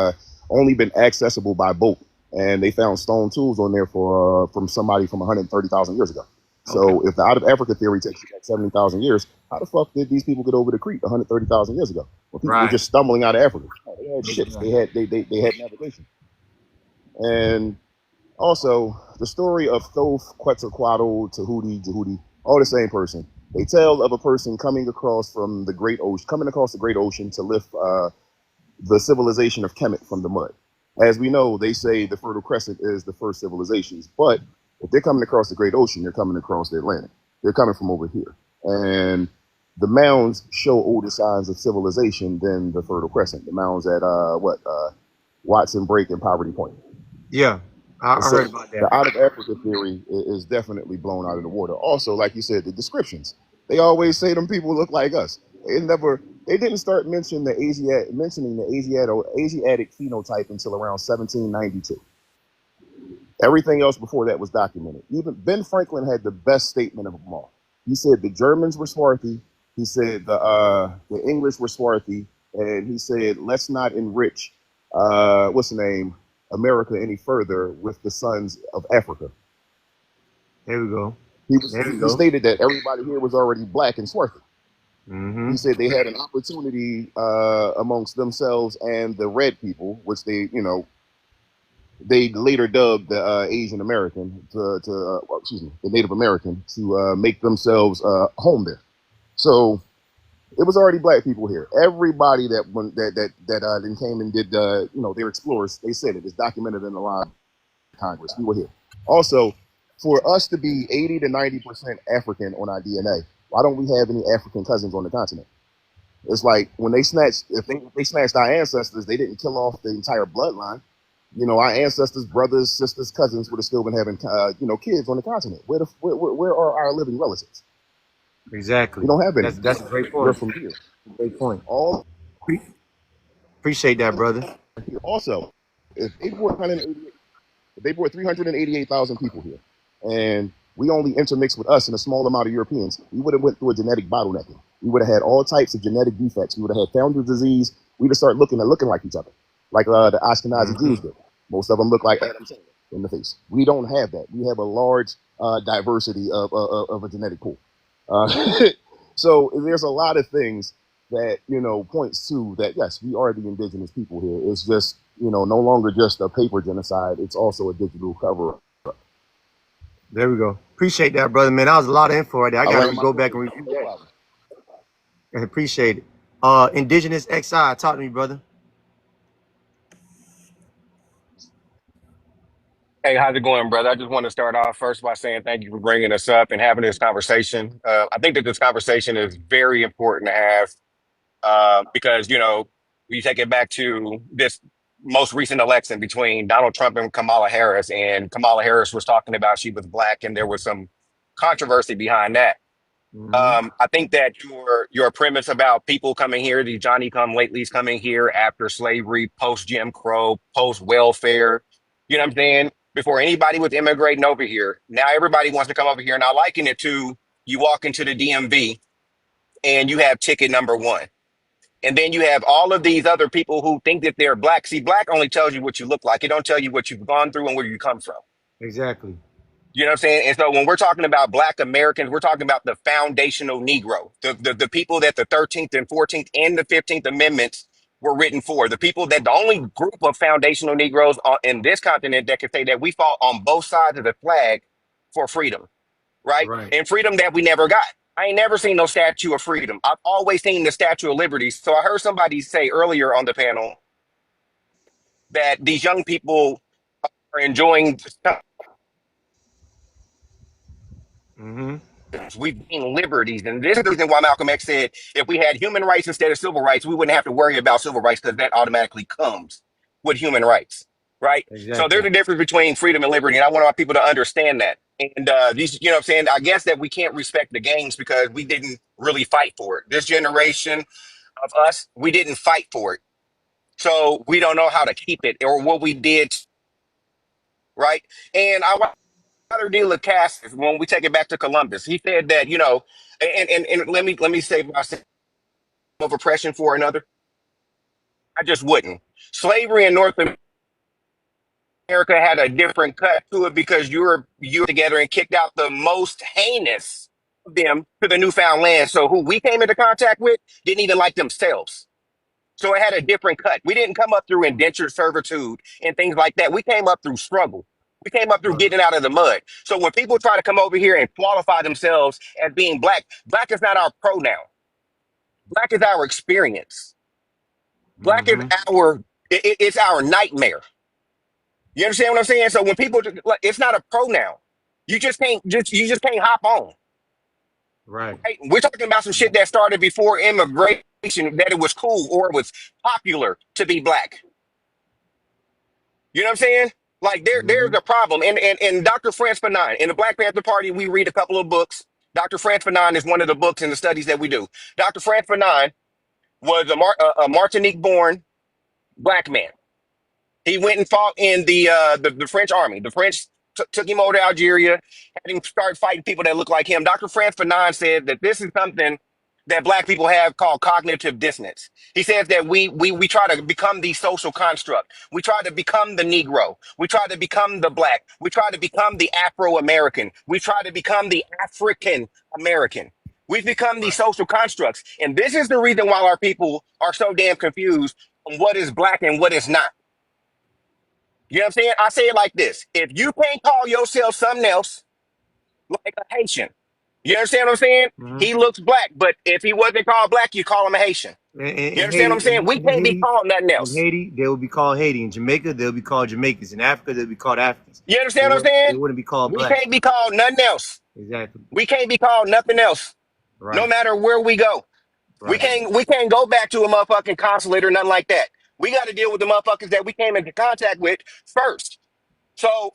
only been accessible by boat, and they found stone tools on there from somebody from 130,000 years ago. Okay. So if the out of Africa theory takes you back 70,000 years, how the fuck did these people get over to Crete 130,000 years ago? Well, people were Right. just stumbling out of Africa. They had ships. They had navigation. And also, the story of Thoth, Quetzalcoatl, Tahuti, Jehudi, all the same person. They tell of a person coming across the Great Ocean to lift the civilization of Kemet from the mud. As we know, they say the Fertile Crescent is the first civilizations, but if they're coming across the Great Ocean, they're coming across the Atlantic. They're coming from over here. And the mounds show older signs of civilization than the Fertile Crescent. The mounds at Watson Break and Poverty Point. Yeah, I So heard about that. the out of Africa theory is definitely blown out of the water. Also, like you said, the descriptions. They always say them people look like us. They didn't start mentioning the Asiatic phenotype until around 1792. Everything else before that was documented. Even Ben Franklin had the best statement of them all. He said the Germans were swarthy. He said the English were swarthy, and he said let's not enrich America any further with the sons of Africa. There we go. He stated that everybody here was already black and swarthy. Mm-hmm. He said they had an opportunity amongst themselves and the red people, which they later dubbed the Asian American the Native American to make themselves home there. So it was already black people here. Everybody that then came and did their explorers, they said it. It's documented in the line of Congress. We were here. Also, for us to be 80 to 90% African on our DNA, why don't we have any African cousins on the continent? It's like when they snatched our ancestors, they didn't kill off the entire bloodline. Our ancestors, brothers, sisters, cousins would have still been having kids on the continent. Where are our living relatives? Exactly. We don't have any. That's a great We're point. from here. Great point. All Appreciate that, brother. also, if they brought 388,000 people here, and we only intermixed with us and a small amount of Europeans, we would have went through a genetic bottlenecking. We would have had all types of genetic defects. We would have had Founder's disease. We'd have started looking like each other, like the Ashkenazi Jews did. Most of them look like Adam Sandler in the face. We don't have that. We have a large diversity of a genetic pool. So there's a lot of things that points to that. Yes, we are the indigenous people here. It's just no longer just a paper genocide. It's also a digital cover up. There we go. Appreciate that, brother, man. That was a lot of info right there. I gotta go back and review that. I appreciate it. Indigenous XI, talk to me, brother. Hey, how's it going, brother? I just want to start off first by saying thank you for bringing us up and having this conversation. I think that this conversation is very important to have because, we take it back to this most recent election between Donald Trump and Kamala Harris, and Kamala Harris was talking about she was black, and there was some controversy behind that. I think that your premise about people coming here, these Johnny come latelys coming here after slavery, post Jim Crow, post welfare, you know what I'm saying? Before anybody was immigrating over here, now everybody wants to come over here. And I liken it to you walk into the DMV and you have ticket number one. And then you have all of these other people who think that they're black. See, black only tells you what you look like. It don't tell you what you've gone through and where you come from. Exactly. You know what I'm saying? And so when we're talking about black Americans, we're talking about the foundational Negro, the people that the 13th and 14th and the 15th Amendments were written for. The people that the only group of foundational Negroes in this continent that can say that we fought on both sides of the flag for freedom, right? Right. And freedom that we never got. I ain't never seen no Statue of Freedom. I've always seen the Statue of Liberty. So I heard somebody say earlier on the panel that these young people are enjoying. Mm-hmm. We've gained liberties. And this is the reason why Malcolm X said if we had human rights instead of civil rights, we wouldn't have to worry about civil rights because that automatically comes with human rights. Right. So Exactly. there's a difference between freedom and liberty. And I want our people to understand that. And these, you know what I'm saying? I guess that we can't respect the gains because we didn't really fight for it. This generation of us, we didn't fight for it. So we don't know how to keep it or what we did. Right. And I deal of Cassius, when we take it back to Columbus, he said that, you know, and let me say myself of oppression for another. I just wouldn't. Slavery in North America had a different cut to it because you were together and kicked out the most heinous of them to the newfound land. So who we came into contact with didn't even like themselves. So it had a different cut. We didn't come up through indentured servitude and things like that. We came up through struggle. We came up through Right. getting out of the mud. So when people try to come over here and qualify themselves as being black, black is not our pronoun. Black is our experience. Black is Mm-hmm. it's our nightmare. You understand what I'm saying? So when people, like, it's not a pronoun. You just can't hop on. Right. Right? We're talking about some shit that started before immigration, that it was cool or it was popular to be black. You know what I'm saying? Like there's Mm-hmm. a problem. And Dr. Franz Fanon, in the Black Panther Party, we read a couple of books. Dr. Franz Fanon is one of the books in the studies that we do. Dr. Franz Fanon was a Martinique-born black man. He went and fought in the French army. The French took him over to Algeria, had him start fighting people that look like him. Dr. Franz Fanon said that this is something that black people have called cognitive dissonance. He says that we try to become the social construct. We try to become the Negro. We try to become the black. We try to become the Afro-American. We try to become the African American. We've become these Right. social constructs. And this is the reason why our people are so damn confused on what is black and what is not. You know what I'm saying? I say it like this. If you can't call yourself something else, like a Haitian, you understand what I'm saying? Mm-hmm. He looks black, but if he wasn't called black, you call him a Haitian. You In understand what I'm Haiti, saying? We can't be called nothing in else. Haiti, they will be called Haiti. In Jamaica, they'll be called Jamaicans. In Africa, they'll be called Africans. You They understand what I'm wouldn't, they saying? wouldn't be called We black. can't be called nothing else. Exactly. We can't be called nothing else, no Right. matter where we go. We Right. can't we can't go back to a motherfucking consulate or nothing like that. We got to deal with the motherfuckers that we came into contact with first. So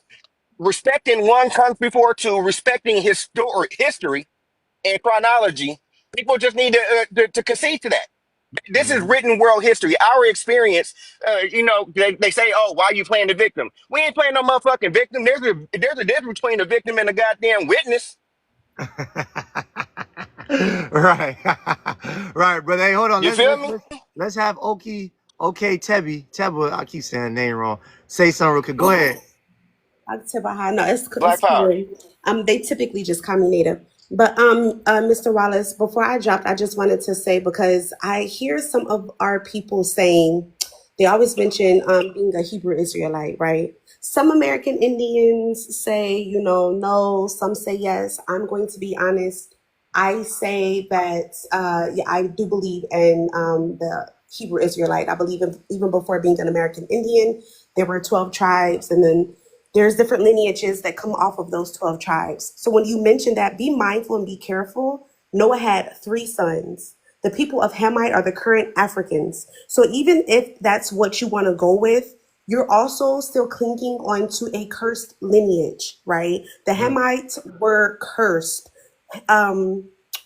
respecting one comes before two, respecting history and chronology, people just need to concede to that. This is Mm-hmm. written world history. Our experience, they say, oh, why are you playing the victim? We ain't playing no motherfucking victim. There's a difference between a victim and a goddamn witness. Right. Right, brother. Hey, hold on. You Let's feel let's me? let's let's have okay Tebby. I keep saying the name wrong. Say something real quick. Go ahead. Aktebaha. No, it's Black power. cool. They typically just call me native. But Mr. Wallace, before I dropped, I just wanted to say, because I hear some of our people saying, they always mention being a Hebrew Israelite, right? Some American Indians say, no. Some say yes. I'm going to be honest. I say that, yeah, I do believe in the Hebrew Israelite. I believe in, even before being an American Indian, there were 12 tribes, and then there's different lineages that come off of those 12 tribes. So when you mention that, be mindful and be careful. Noah had 3 sons. The people of Hamite are the current Africans. So even if that's what you want to go with, you're also still clinging onto a cursed lineage, right? The Mm. Hamites were cursed.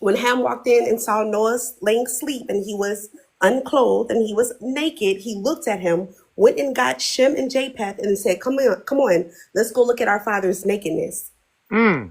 When Ham walked in and saw Noah laying asleep and he was unclothed and he was naked, he looked at him, went and got Shem and Japheth and said, come on, let's go look at our father's nakedness. Mm.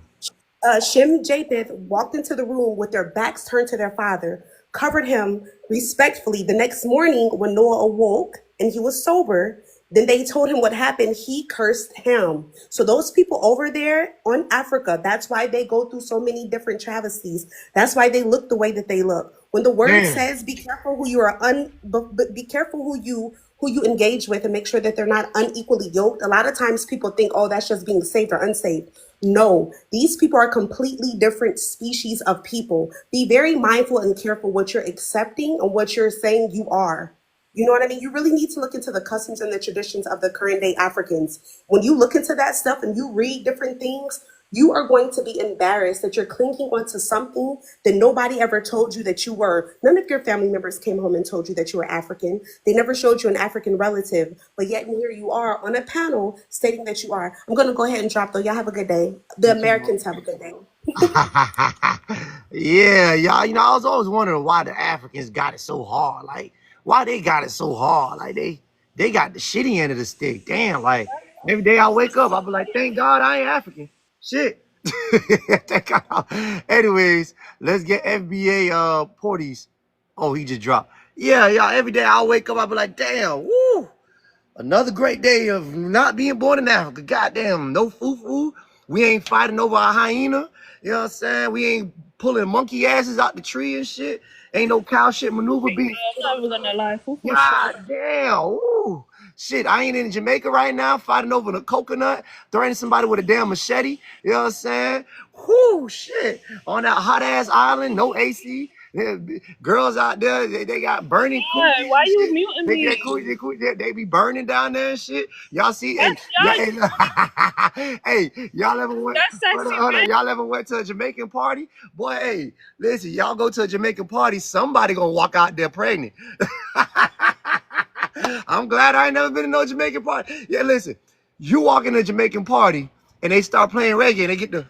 Shem and Japheth walked into the room with their backs turned to their father, covered him respectfully. The next morning, when Noah awoke and he was sober, then they told him what happened. He cursed him. So those people over there on Africa, that's why they go through so many different travesties. That's why they look the way that they look. When the word Damn. says, "Be careful who you are but be careful who you engage with, and make sure that they're not unequally yoked." A lot of times people think, "Oh, that's just being saved or unsaved." No, these people are completely different species of people. Be very mindful and careful what you're accepting and what you're saying you are. You know what I mean? You really need to look into the customs and the traditions of the current day Africans. When you look into that stuff and you read different things, you are going to be embarrassed that you're clinging onto something that nobody ever told you that you were. None of your family members came home and told you that you were African. They never showed you an African relative, but yet and here you are on a panel stating that you are. I'm going to go ahead and drop though. Y'all have a good day. The Americans have a good day. Yeah, y'all. You know, I was always wondering why the Africans got it so hard. Like, why they got it so hard? Like, they got the shitty end of the stick. Damn. Like, every day I wake up, I be like, thank God I ain't African. Shit. Thank God. Anyways, let's get FBA Porties. Oh, he just dropped. Yeah, yeah. Every day I wake up, I be like, damn. Woo. Another great day of not being born in Africa. Goddamn, no foo-foo. We ain't fighting over a hyena. You know what I'm saying? We ain't pulling monkey asses out the tree and shit. Ain't no cow shit maneuver being. I'm not even gonna lie. Fufu shit. God damn. Ooh. Shit, I ain't in Jamaica right now fighting over the coconut, threatening somebody with a damn machete. You know what I'm saying? Whoo, shit. On that hot ass island, no AC. Yeah, girls out there, they got burning God, coochies why and you shit. muting They me? get they be burning down there and shit. Y'all see, hey, That's hey, y'all ever went? that's sexy Hold on, red. y'all ever went to a Jamaican party? Boy, hey, listen, y'all go to a Jamaican party, somebody gonna walk out there pregnant. I'm glad I ain't never been to no Jamaican party. Yeah, listen, you walk in a Jamaican party and they start playing reggae and they get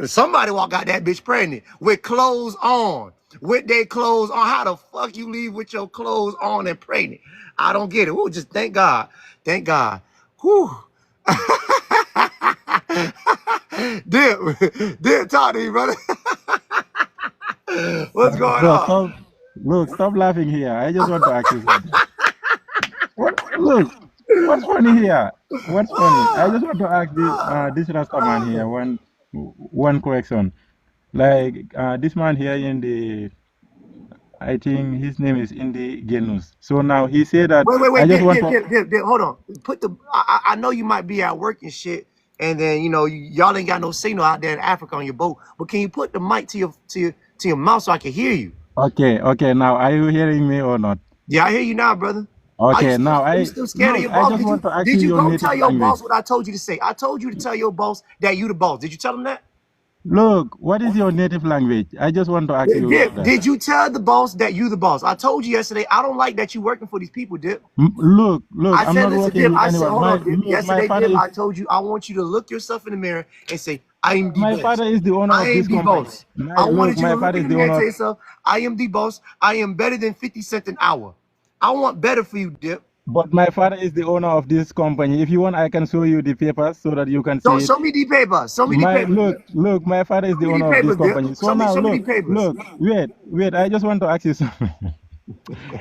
somebody walk out that bitch pregnant with clothes on. With their clothes on. How the fuck you leave with your clothes on and pregnant? I don't get it. Ooh, just thank God. Thank God. Whew. Dip, talk to me, brother. What's going Bro, on? stop. Look, stop laughing here. I just want to ask you something. What? Look, what's funny here? What's funny? I just want to ask this Rasta man here one question. Like this man here in the, I think his name is Indigenous. So now he said that I Wait, just want to. dip. Hold on. Put the. I know you might be at work and shit, and then you know y'all ain't got no signal out there in Africa on your boat. But can you put the mic to your mouth so I can hear you? Okay, okay. Now are you hearing me or not? Yeah, I hear you now, brother. Okay, now Are you I still scared of look. your I boss? just want to ask you Did you your go native tell your language. boss what I told you to say? I told you to tell your boss that you the boss. Did you tell him that? Look, what is your native language? I just want to ask you that. Did you tell the boss that you the boss? I told you yesterday. I don't like that you working for these people, Dip. Look, I I'm said, not listen, working Dip. with I said, anyone. hold My on, Dip. look, my Yesterday, father Dip, is I told you I want you to look yourself in the mirror and say, I am the my boss. father is the owner I of am this the company. boss. I wanted you to My look father in is the the mirror and owner tell of, yourself, I am the boss. I am better than 50 cents an hour. I want better for you, Dip. but my father is the owner of this company. If you want, I can show you the papers so that you can Don't see it. show me the paper. Show me the My paper, Dip. look, my father is Show the me the owner of paper, this Dip. company. So now Show me the look, papers. wait. I just want to ask you something.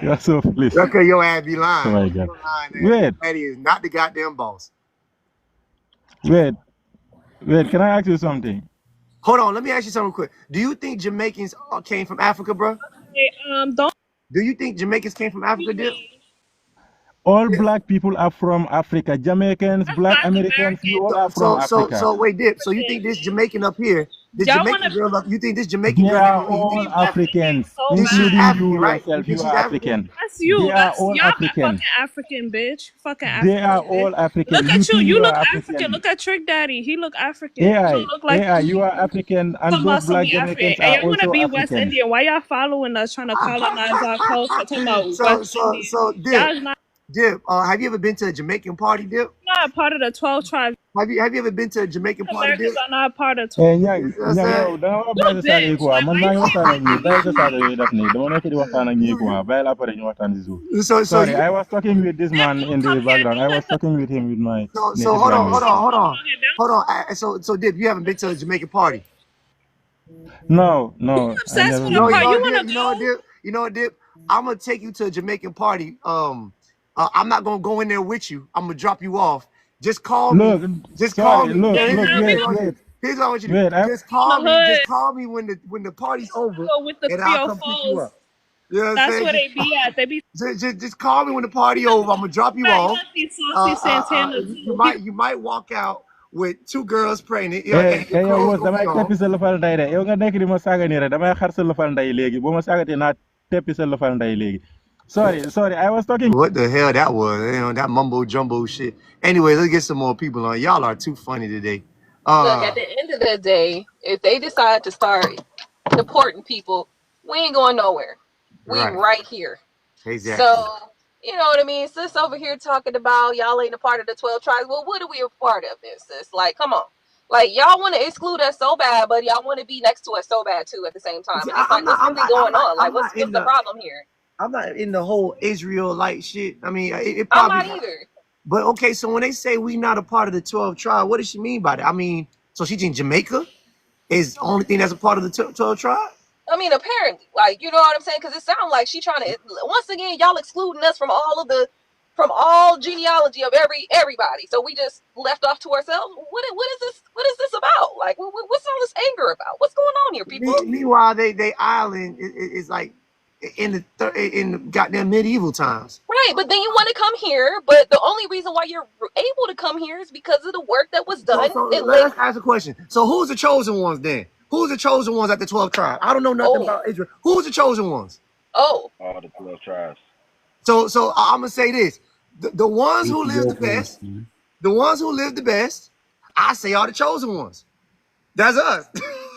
You're so foolish. Okay, your ass be Oh lying. my God. You're lying ass. Your Wait, daddy is not the goddamn boss. wait. Can I ask you something? Hold on, let me ask you something quick. Do you think Jamaicans came from Africa, bro? Hey, don't Do you think Jamaicans came from Africa, mute Dip? me. All black people are from Africa. Jamaicans, That's black Black Americans, you American. all are from Africa. Wait, Dip. So you think this Jamaican up here, this Y'all wanna Jamaican girl up, you think this Jamaican They girl up are here, you think all she's African? me Africans, so Think she's bad. including you African, right? You yourself. think You she's are African? African. That's They you. are That's all y'all African. fucking African, bitch. Fucking They African, are bitch. all African. Look You at you. too, You you look are African. African. Look at Trick Daddy. He look African. You don't AI, look like you are African, and talking those about some black we African. Jamaicans And are y'all wanna also be West Africans. Indian. Why y'all following us trying to colonize our culture? Talking about West Indian. Dip, Y'all not have you ever been to a Jamaican party, Dip? not part of the 12 tribes. Have you ever been to a Jamaican party, Americans Dip? are not part of 12. Eh, You know what I'm nyang saying? yow, dama You a bàyyi sa saaga yi bitch. quoi, Like, man why maa you ngi saying waxtaan my ak ñii, name? bàyyi sa saaga yooyu def nii, dama nekk di waxtaan ak ñii quoi, bàyyi la pare ñu waxtaan si suuf. So Sorry, you I was talking with this Dip, man don't in come the here. background. I Don't was let the talking with him with my so native hold on, language. So Dip, you haven't been to a Jamaican party? No, You I obsessed never with a No, been you part. there. know You what, wanna Dip? You know what, go? Dip? You know what, Dip? I'm gonna take you to a Jamaican party. I'm not gonna go in there with you. I'm gonna drop you off. Just call me. Look, Just call sorry, me. look, Yeah, Yeah, look, girl, we wait, gonna wait, here's what I want you to do. wait. Just in the call me. Just hood call me when the party's over, go with the and I'll come pick you 304s. up. You know what I'm That's saying? where they be at. They be Just call me when the party over. I'm gonna drop you you off. gonna see Saucy Santana You too. He might walk out with 2 girls pregnant. Eh, And your yow clothes boss gonna be damay on. teppi sa lëfal nday de yow nga nekk di ma saaga nii rek damay xar sa lëfal nday léegi bu ma saagatee naa teppi sa lëfal nday léegi. Sorry, I was talking. What the hell that was? That mumbo jumbo shit. Anyway, let's get some more people on. Y'all are too funny today. Look, at the end of the day, if they decide to start deporting people, we ain't going nowhere. We Right. right here. Exactly. So, you know what I mean? Sis over here talking about y'all ain't a part of the 12 tribes. Well, what are we a part of then, sis? Like, come on. Like, y'all want to exclude us so bad, but y'all want to be next to us so bad, too, at the same time. See, And it's like, what's really going on? Like, what's the problem here? I'm not in the whole Israelite shit. I mean, it I'm probably. not either. But okay, so when they say we not a part of the 12 tribe, what does she mean by that? I mean, so she think Jamaica is the only thing that's a part of the 12 tribe? I mean, apparently, like, you know what I'm saying? Because it sounds like she trying to, once again, y'all excluding us from all genealogy of everybody. So we just left off to ourselves. What is this about? Like, what's all this anger about? What's going on here, people? Meanwhile, they island is like in the goddamn medieval times. Right, but then you want to come here, but the only reason why you're able to come here is because of the work that was done. So let's ask a question. So who's the chosen ones then? Who's the chosen ones at the 12 tribes? I don't know nothing about Israel. Who's the chosen ones? All the 12 tribes. So I'm gonna say this: the ones who live the best, I say are the chosen ones. That's us.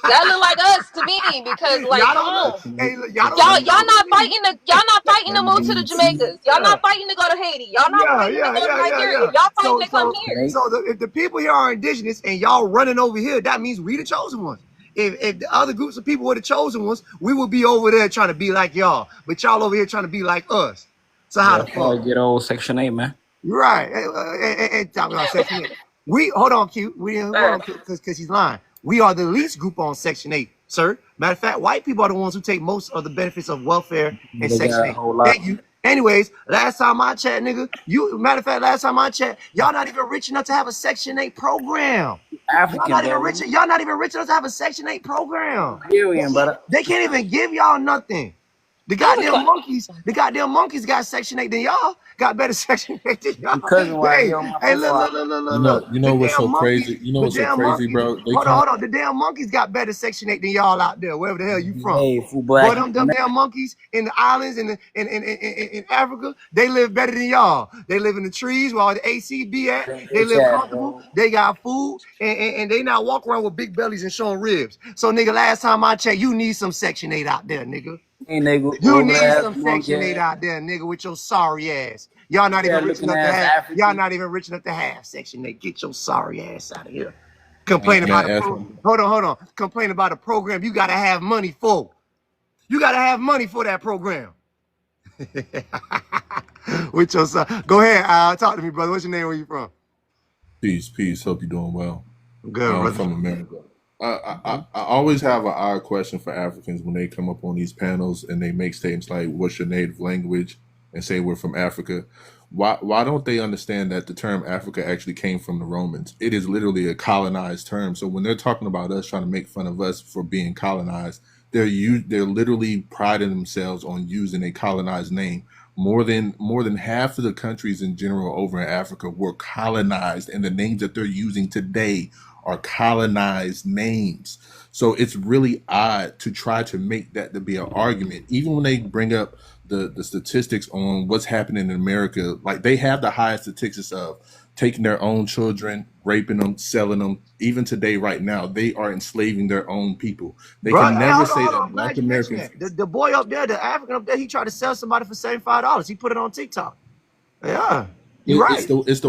That look like us to me because, like, y'all come don't know. on, Hey, y'all not fighting to move to the Jamaicas. Y'all not fighting to go to Haiti. Y'all not fighting to go to Nigeria. If y'all fighting to come here, If the people here are indigenous and y'all running over here, that means we the chosen ones. If the other groups of people were the chosen ones, we would be over there trying to be like y'all, but y'all over here trying to be like us. So how the fuck? Get old Section 8, man. You're right. And talking about Section 8. Hold on, Q. Hold on, because he's lying. We are the least group on Section 8, sir. Matter of fact, white people are the ones who take most of the benefits of welfare in Section 8. Thank you. Anyways, last time I chat, nigga, last time I chat, y'all not even rich enough to have a Section 8 program. African, y'all not even rich enough to have a Section 8 program. brother. They can't even give y'all nothing. The goddamn monkeys got Section 8 than y'all. Got better Section 8 than y'all. Hey, look. You know what's so crazy? You know what's so crazy, bro? Hold on. The damn monkeys got better Section 8 than y'all out there, wherever the hell you from. Boy, them damn monkeys in the islands in Africa, they live better than y'all. They live in the trees where all the AC be at. They live comfortable. They got food, and they not walk around with big bellies and showing ribs. So, nigga, last time I checked, you need some Section 8 out there, nigga. Hey, nigga, you need some Section 8 out there, nigga, with your sorry ass. Y'all not even rich enough to have. Y'all not even rich enough to have Section 8. Get your sorry ass out of here. Complain about hold on. Complain about a program you gotta have money for. You gotta have money for that program. With your son. Go ahead, talk to me, brother. What's your name? Where you from? Peace. Hope you're doing well. Good, brother. From America. I always have an odd question for Africans when they come up on these panels and they make statements like, what's your native language? And say we're from Africa. Why don't they understand that the term Africa actually came from the Romans? It is literally a colonized term. So when they're talking about us trying to make fun of us for being colonized, they're literally priding themselves on using a colonized name. More than half of the countries in general over in Africa were colonized, and the names that they're using today are colonized names. So it's really odd to try to make that to be an argument. Even when they bring up the statistics on what's happening in America, like they have the highest statistics of taking their own children, raping them, selling them. Even today, right now, they are enslaving their own people. They can never say that Black Americans. The boy up there, the African up there, he tried to sell somebody for $75. He put it on TikTok. Yeah, you're right. It's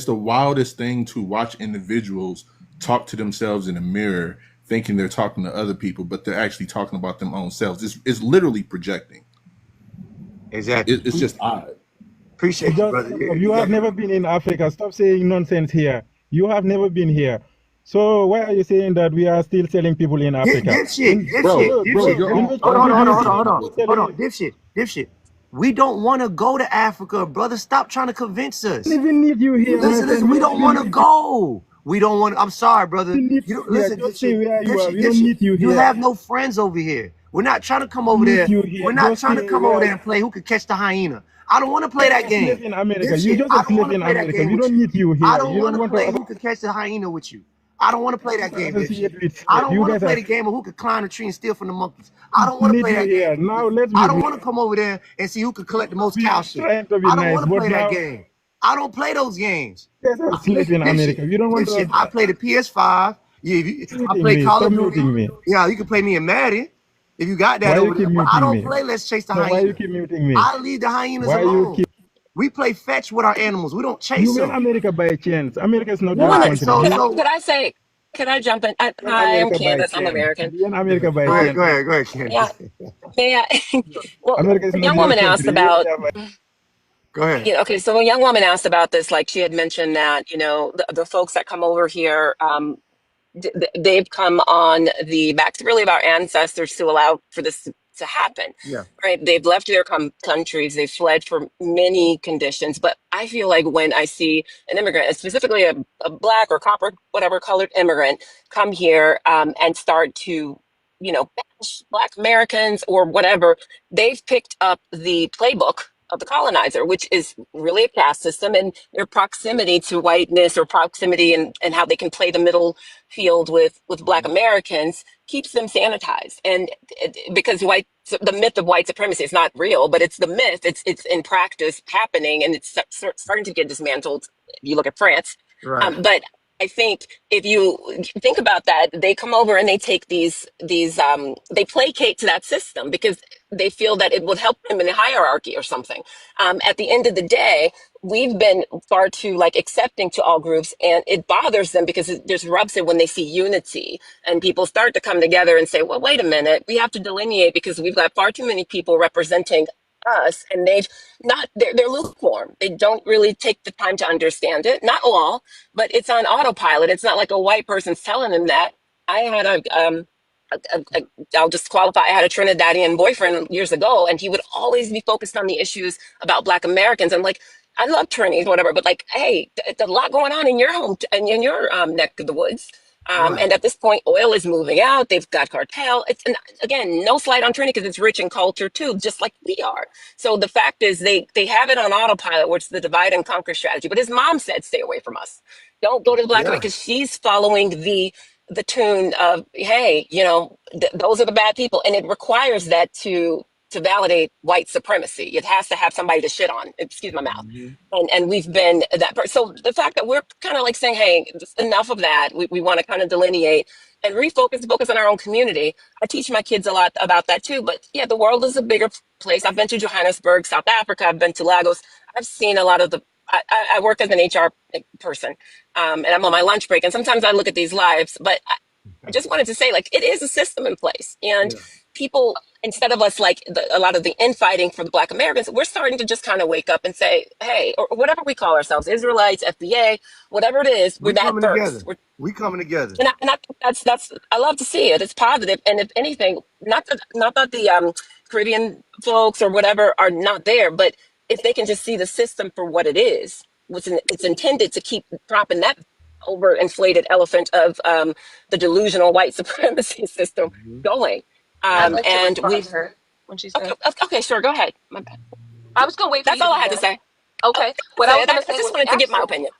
the wildest thing to watch individuals talk to themselves in a mirror, thinking they're talking to other people, but they're actually talking about them own selves. It's literally projecting. Exactly. It's just odd. Appreciate you, brother. You have never been in Africa. Stop saying nonsense here. You have never been here. So why are you saying that we are still selling people in Africa? Dipshit, Bro, dipshit, bro, dipshit. you're In all, which Hold on, all hold you're on, country do hold you on, see hold on, hold asking. on. people Hold on, selling? dipshit. We don't want to go to Africa, brother. Stop trying to convince We us. don't even need you here, my Listen, friend. we We don't don't even want to need you. go. We don't want. I'm sorry, brother. We need You don't you here. listen, Just stay where you are. We don't dipshit. need you You here. have no friends over here. We're not trying to come We over need there. you here. We're not Just trying to stay come over where there and play who can catch the hyena. I don't want to play you're that a slave game. in America. You Dipshit. just I a don't slave want to in play that America. game We with don't you. need you I here. don't You want don't to want to play who can catch the hyena with you. I don't want to play that game, dipshit. associate with I slave. don't You want to guys play are the game of who could climb a tree and steal from the monkeys. I we don't want don't to need play you that game. here. Now let's I be don't want to come over there and see who can collect the most cow shit. trying to be I don't nice, want to but play that now game. I don't play those games. you guys are slave Listen, in America. We don't want to I play the PS5. Yeah, I muting play me. Call Stop of Duty. muting me. Yeah, you can play me in Madden if you got that Why you over keep there. But I muting don't me? play Let's Chase the No, why you Hyena. keep muting me? I leave the hyenas Why you alone. keep We play fetch with our animals. We don't chase you in them. America by chance? America is not You your want Right. to? continent. You Could I say? Could I jump in? in Hi, I'm America by Candace. I'm chance. American. You in America by Go ahead, chance. go ahead, go ahead, Yeah, Candace. yeah. Well, America is a not young your woman asked country. You about. there by Go ahead. Okay, so a young woman asked about this. Like she had mentioned that the folks that come over here. They've come on the backs really of our ancestors to allow for this to happen, Yeah. right? They've left their countries, they've fled for many conditions. But I feel like when I see an immigrant, and specifically a black or copper, whatever colored immigrant, come here and start to, bash Black Americans or whatever, they've picked up the playbook of the colonizer, which is really a caste system and their proximity to whiteness or proximity and how they can play the middle field with Black Americans keeps them sanitized. And because the myth of white supremacy is not real, but it's the myth. It's in practice happening, and it's starting to get dismantled. If you look at France, Right. but I think if you think about that, they come over and they take these they placate to that system because they feel that it would help them in a hierarchy or something. At the end of the day, we've been far too like accepting to all groups, and it bothers them because it disrupts it when they see unity and people start to come together and say, well, wait a minute, we have to delineate because we've got far too many people representing us, and they're lukewarm. They don't really take the time to understand it. Not all, but it's on autopilot. It's not like a white person's telling them that. I had I'll just qualify. I had a Trinidadian boyfriend years ago, and he would always be focused on the issues about Black Americans. I'm like, I love Trinis, whatever, but like, hey, there's a lot going on in your home and in your neck of the woods. Right. And at this point, oil is moving out. They've got cartel. And again, no slight on Trini because it's rich in culture too, just like we are. So the fact is, they have it on autopilot, which is the divide and conquer strategy. But his mom said, "Stay away from us. Don't go to the Black Yeah. because she's following the tune of, hey, those are the bad people, and it requires that to validate white supremacy. It has to have somebody to shit on. Excuse my mouth. And we've been that person. So the fact that we're kind of like saying, hey, enough of that. We want to kind of delineate and focus on our own community. I teach my kids a lot about that too. But yeah, the world is a bigger place. I've been to Johannesburg, South Africa. I've been to Lagos. I've seen a lot of I work as an HR person, and I'm on my lunch break. And sometimes I look at these lives, but I just wanted to say, like, it is a system in place. And Yeah. people, instead of us, like, a lot of the infighting for the Black Americans, we're starting to just kind of wake up and say, hey, or whatever we call ourselves, Israelites, FBA, whatever it is, we're We that coming first. together. We coming together. And I think that's I love to see it. It's positive, and if anything, not that the Caribbean folks or whatever are not there, but if they can just see the system for what it is, it's intended to keep propping that overinflated elephant of the delusional white supremacy system going. Right. Um, I'd like to and respond to we've her. when she's done. Okay, sure, go ahead. My bad. I Nope, was gonna wait for that's you to all I be had to done. say. Oh, Okay. What that's I was it. gonna I say just was wanted to get my opinion.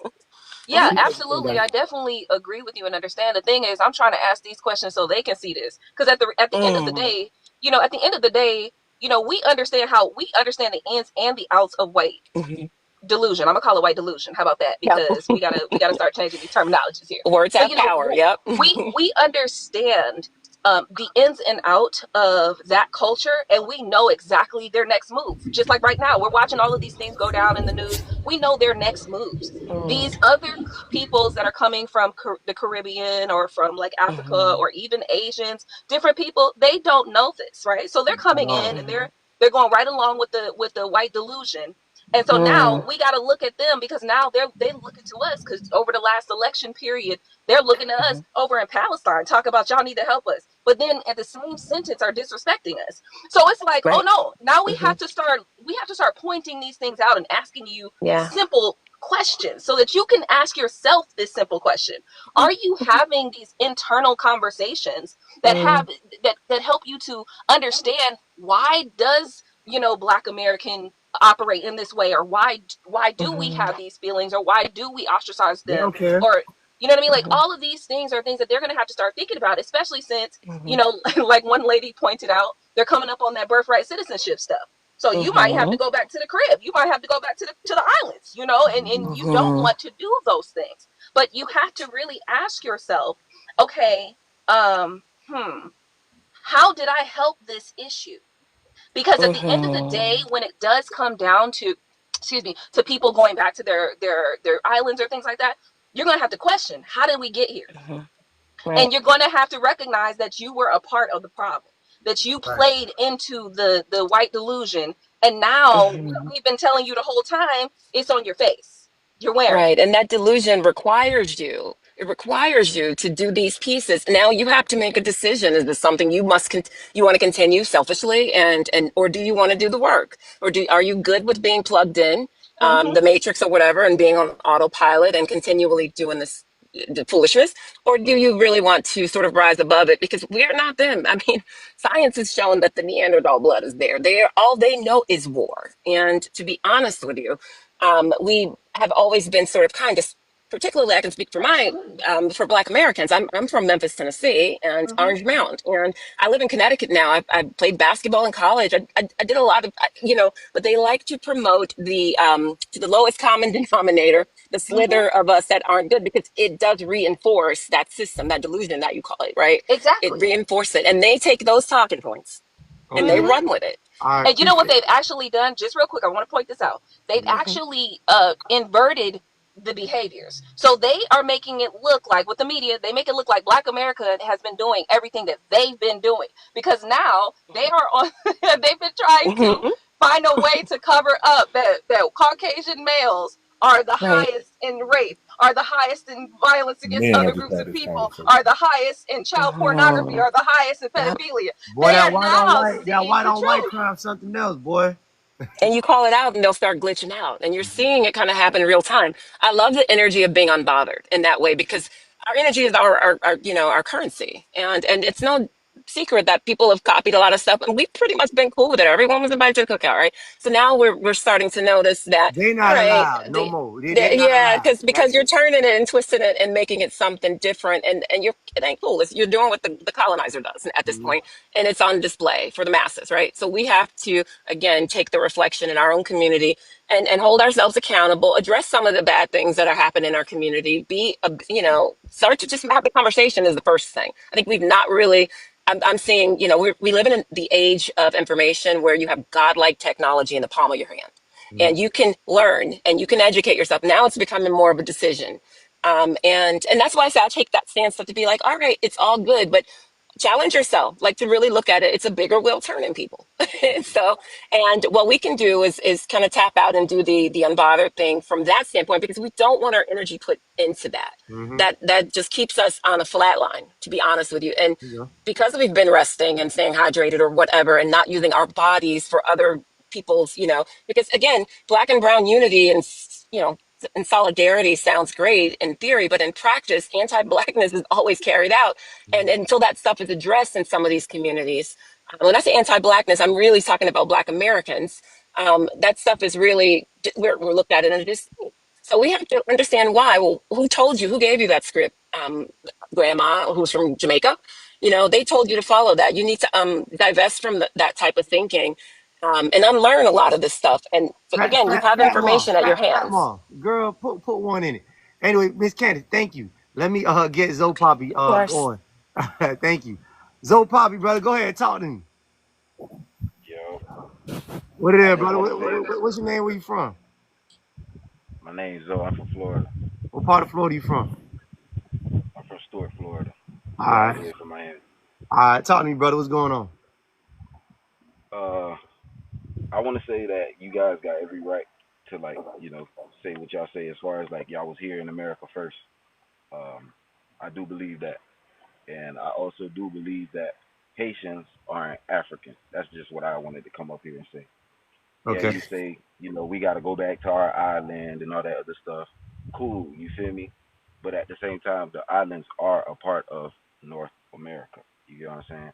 yeah, We absolutely. I definitely agree with you and understand. The thing is, I'm trying to ask these questions so they can see this. Because at the end of the Mm, day, at the end of the day, we understand the ins and the outs of white mhm. delusion. I'm gonna call it white delusion. How about that? Yep. Because we gotta start changing these terminologies here. Words But have power. Yep. we understand the ins and out of that culture, and we know exactly their next move. Just like right now, we're watching all of these things go down in the news. We know their next moves. Mm, These other peoples that are coming from the Caribbean or from like Africa mhm, or even Asians, different people, they don't know this, right? So they're coming no. in and mhm, they're going right along with the white delusion, And so now we got to look at them because now they looking to us because over the last election period, they're looking at us over in Palestine, talk about y'all need to help us. But then at the same sentence are disrespecting us. So it's like, oh Right. no, now we have to start pointing these things out and asking you Yeah. simple questions so that you can ask yourself this simple question. Are you having these internal conversations that that help you to understand why does, Black American operate in this way, or why do we have these feelings, or why do we ostracize They them, don't care. or you know what I mean? Like all of these things are things that they're going to have to start thinking about, especially since, like one lady pointed out, they're coming up on that birthright citizenship stuff. So you might have to go back to the crib. You might have to go back to the islands, and you don't want to do those things. But you have to really ask yourself, okay, how did I help this issue? Because at the end of the day, when it does come down to, to people going back to their islands or things like that, you're going to have to question, how did we get here? Right. And you're going to have to recognize that you were a part of the problem, that you played into the white delusion. And now what we've been telling you the whole time, it's on your face. You're wearing Right. it. And that delusion requires you. It requires you to do these pieces. Now you have to make a decision. Is this something you you want to continue selfishly and or do you want to do the work? Or are you good with being plugged in, the matrix or whatever, and being on autopilot and continually doing this the foolishness? Or do you really want to sort of rise above it? Because we're not them. I mean, science has shown that the Neanderthal blood is there. All they know is war. And to be honest with you, we have always been sort of kind of, particularly I can speak for for Black Americans. I'm from Memphis, Tennessee, and Orange Mound, and I live in Connecticut now. I played basketball in college. I did a lot of, but they like to promote to the lowest common denominator, the slither of us that aren't good, because it does reinforce that system, that delusion that you call it, right? It Exactly. reinforces it, and they take those talking points and they run with it. I And you know what appreciate they've actually done? Just real quick, I want to point this out. They've actually inverted the behaviors. So they are making it look like, with the media, they make it look like Black America has been doing everything that they've been doing. Because now they are on, they've been trying to find a way to cover up that Caucasian males are the Right. highest in rape, are the highest in violence against Man, other I just groups had of this people, conversation. are the highest in child pornography, are the highest in Yep. pedophilia. boy, They that are white on now white, that seeing white the on white truth. crime something else, boy. And you call it out and they'll start glitching out. And you're seeing it kind of happen in real time. I love the energy of being unbothered in that way, because our energy is our currency. And it's no secret that people have copied a lot of stuff, and we've pretty much been cool with it. Everyone was invited to the cookout, right? So now we're starting to notice that, They all not right, allowed no more. They not yeah, allowed. because you're turning it and twisting it and making it something different, and it ain't cool. You're doing what the colonizer does at this point, and it's on display for the masses, right? So we have to again take the reflection in our own community and hold ourselves accountable, address some of the bad things that are happening in our community, start to just have the conversation is the first thing. I think we've not really. I'm seeing, we live in the age of information where you have godlike technology in the palm of your hand, and you can learn and you can educate yourself. Now it's becoming more of a decision. And that's why I say I take that stance to be like, all right, it's all good, but challenge yourself, like to really look at it. It's a bigger wheel turning, people. So, and what we can do is kind of tap out and do the unbothered thing from that standpoint, because we don't want our energy put into that. That just keeps us on a flat line, to be honest with you. And because we've been resting and staying hydrated or whatever, and not using our bodies for other people's, because again, Black and brown unity and solidarity sounds great in theory, but in practice, anti-Blackness is always carried out. And until that stuff is addressed in some of these communities, when I say anti-Blackness, I'm really talking about Black Americans. That stuff is really, we're looked at it and just, so we have to understand why. Well, who told you? Who gave you that script? Grandma, who's from Jamaica, they told you to follow that. You need to divest from that type of thinking, and unlearn a lot of this stuff. And again, you have information at your Fat hands. mom, girl, put one in it. Anyway, Miss Candace, thank you. Let me get Zoe Poppy Of course. going. Thank you. Zoe Poppy, brother, go ahead, talk to me. Yo, What it I is, just brother? want to say that What's your name? Where you from? my name's Zoe. I'm from Florida. What part of Florida you from? I'm from Stuart, Florida. All About right. 90 minutes from Miami. All right, talk to me, brother. What's going on? Uh, I want to say that you guys got every right to like, you know, say what y'all say as far as like y'all was here in America first. Um, I do believe that, and I also do believe that Haitians aren't African. That's just what I wanted to come up here and say. Yeah, Okay. you say, you know, we got to go back to our island and all that other stuff. Cool, you feel me? But at the same time, the islands are a part of North America. You get what I'm saying?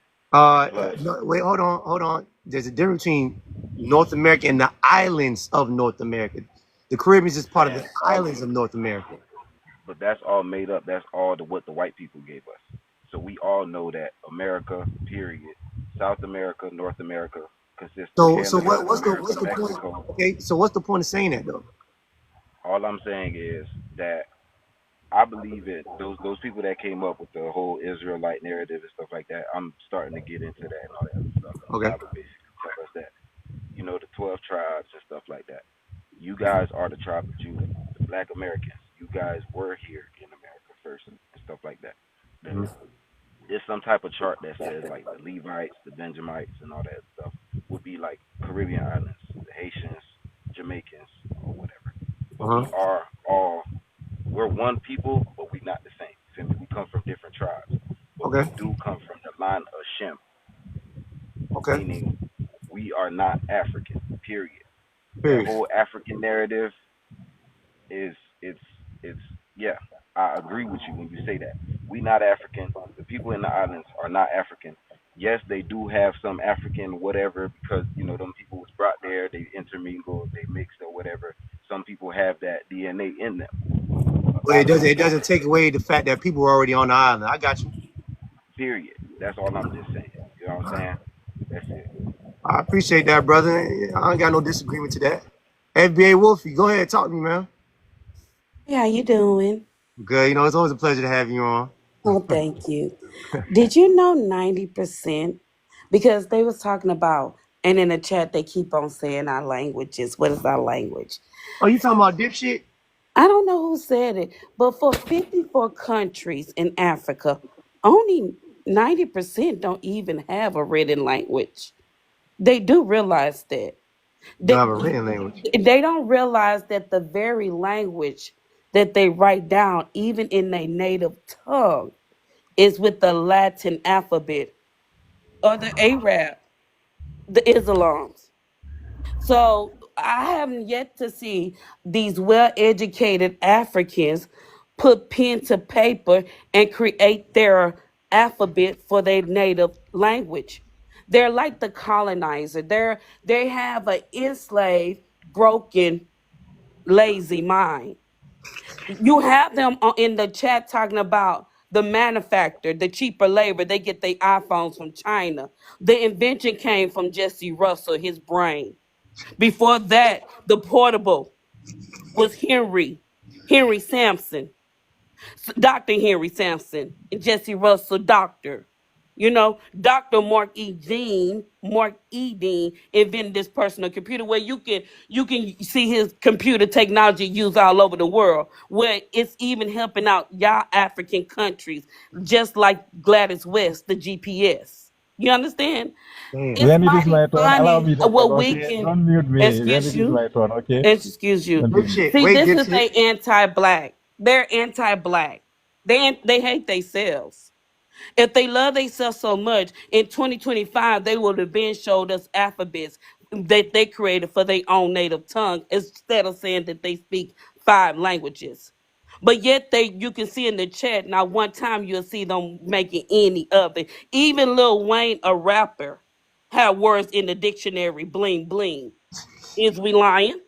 And plus, No, wait, hold on. There's a difference between North America and the islands of North America. The Caribbean is part of man, the islands of North America. but that's all made up. That's all what the white people gave us. So we all know that America, period, South America, North America consists of So Canada, what's America, the point? Mexico. Okay, so what's the point of saying that though? All I'm saying is that I believe it. Those people that came up with the whole Israelite narrative and stuff like that. I'm starting to get into that and all that other stuff. And the Okay. Bible basically tell us that, you know, the 12 tribes and stuff like that. You guys are the tribe of Judah, the Black Americans. You guys were here in America first and stuff like that. Mhm. There's some type of chart that says like the Levites, the Benjamites, and all that stuff would be like Caribbean islands, the Haitians, Jamaicans, or whatever. But Uh-huh. we are all we're one people, but we not the same. Feel me? We come from different tribes, but Okay. we do come from the line of Shem, Okay. meaning we are not African. Period. That Period. whole African narrative is it's yeah. I agree with you when you say that. We not African. The people in the islands are not African. Yes, they do have some African whatever because you know them people was brought there. They intermingled, they mixed or whatever. Some people have that DNA in them. A Well, lot of them it don't. doesn't take away the fact that people are already on the island. I got you. Period. That's all I'm just saying. You know what I'm saying? That's it. I appreciate that, brother. I ain't got no disagreement to that. FBA Wolfie, go ahead, talk to me, man. Hey, how you doing? Good. You know, it's always a pleasure to have you on. Oh, thank you. Did you know 90%? Because they was talking about, and in the chat they keep on saying our languages. What is our language? Oh, you talking about dipshit? I don't know who said it, but for 54 countries in Africa, only 90% don't even have a written language. They do realize that. Don't They, have a written language. they don't realize that the very language that they write down, even in their native tongue, is with the Latin alphabet or the Arab, the Islams. So I haven't yet to see these well educated Africans put pen to paper and create their alphabet for their native language. They're like the colonizer. They have an enslaved, broken, lazy mind. You have them in the chat talking about the manufacturer, the cheaper labor. They get their iPhones from China. The invention came from Jesse Russell, his brain. Before that, the portable was Henry Sampson, Dr. Henry Sampson, and Jesse Russell, doctor. You know, Dr. Mark E. Dean invented this personal computer where you can see his computer technology used all over the world, where it's even helping out y'all African countries, just like Gladys West, the GPS. You understand? Damn. It's When it is mighty my turn, allow funny me to talk, what we okay? can Don't mute me when excuse it is you. my turn, okay? Excuse you. Continue. Dipshit. See, Wait, this is dipshit. they anti-black. They're anti-black. They hate themselves. If they love themselves so much, in 2025 they would have been showed us alphabets that they created for their own native tongue instead of saying that they speak 5 languages. But yet you can see in the chat, not one time you'll see them making any of it. Even Lil Wayne, a rapper, had words in the dictionary, bling bling. Is we lying?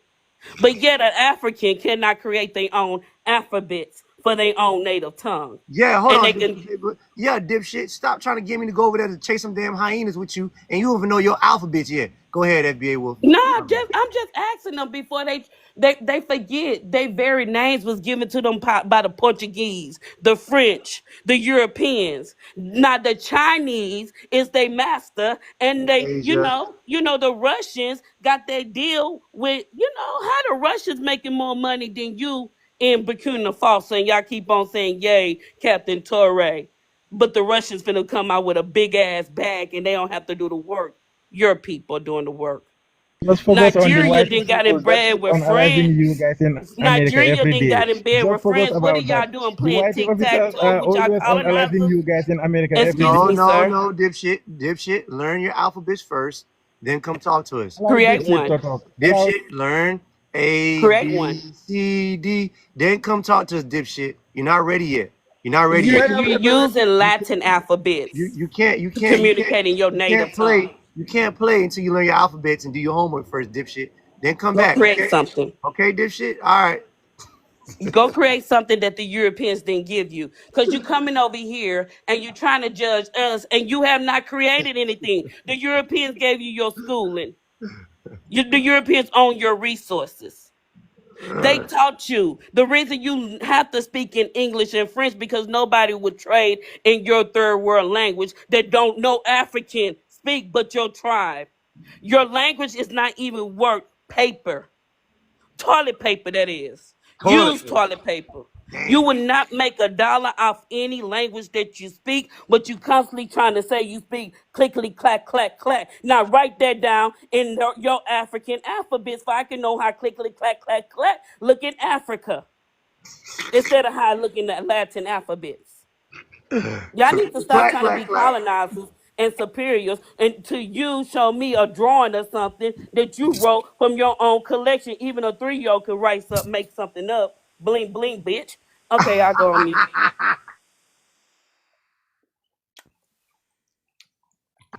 But yet an African cannot create their own alphabets for their own native tongue. Yeah, hold And on, they can dipshit. Yeah, dipshit. Stop trying to get me to go over there to chase some damn hyenas with you, and you don't even know your alphabet yet. Go ahead, FBA Wolfie. no, My bad. I'm just asking them before they forget their very names was given to them by the Portuguese, the French, the Europeans. Now the Chinese is their master, and they, Asia. the Russians got their deal with, how the Russians making more money than you in Burkina Faso, and y'all keep on saying, "Yay, Captain Torre," but the Russians finna come out with a big ass bag, and they don't have to do the work. Your people are doing the work. Just focus on the Nigeria white then got in people that bed keep with on analyzing you France. guys in America Nigeria every then day. got in bed Just with focus France. What are about y'all that. doing? The Playing white officers tic-tac-toe are with y'all always analyzing colonizers? you guys in America every Excuse day. No, me, no, sir. no, dipshit, dipshit. Learn your alphabets first, then come talk to us. Allow Create dipshit one. to talk. Allow Dipshit, learn A, Create one. B, C, D. Then come talk to us, dipshit. You're not ready yet. You're not ready You're, yet. wait You a you're can't, minute, man. using you can't, Latin alphabets to communicate in your you native can't tongue. play. You can't play until you learn your alphabets and do your homework first, dipshit. Then come Go back, create okay? something. Okay, dipshit. All right. Go create something that the Europeans didn't give you. Because you're coming over here and you're trying to judge us and you have not created anything. The Europeans gave you your schooling. The Europeans own your resources. They taught you. The reason you have to speak in English and French because nobody would trade in your third world language that don't know African speak but your tribe. Your language is not even worth paper. Toilet paper, that is. Toilet Use paper. toilet paper. You Damn. will not make $1 off any language that you speak, but you constantly trying to say you speak clickety clack clack clack. Now write that down in your African alphabet so I can know how clickety clack clack clack look in Africa instead of how I look in the Latin alphabets. Y'all need to stop Clack, trying to clack, be clack. colonizers and superiors and to you show me a drawing or something that you wrote from your own collection. Even a 3-year-old could write something, make something up. Bling bling, bitch. Okay, I'll go on mute.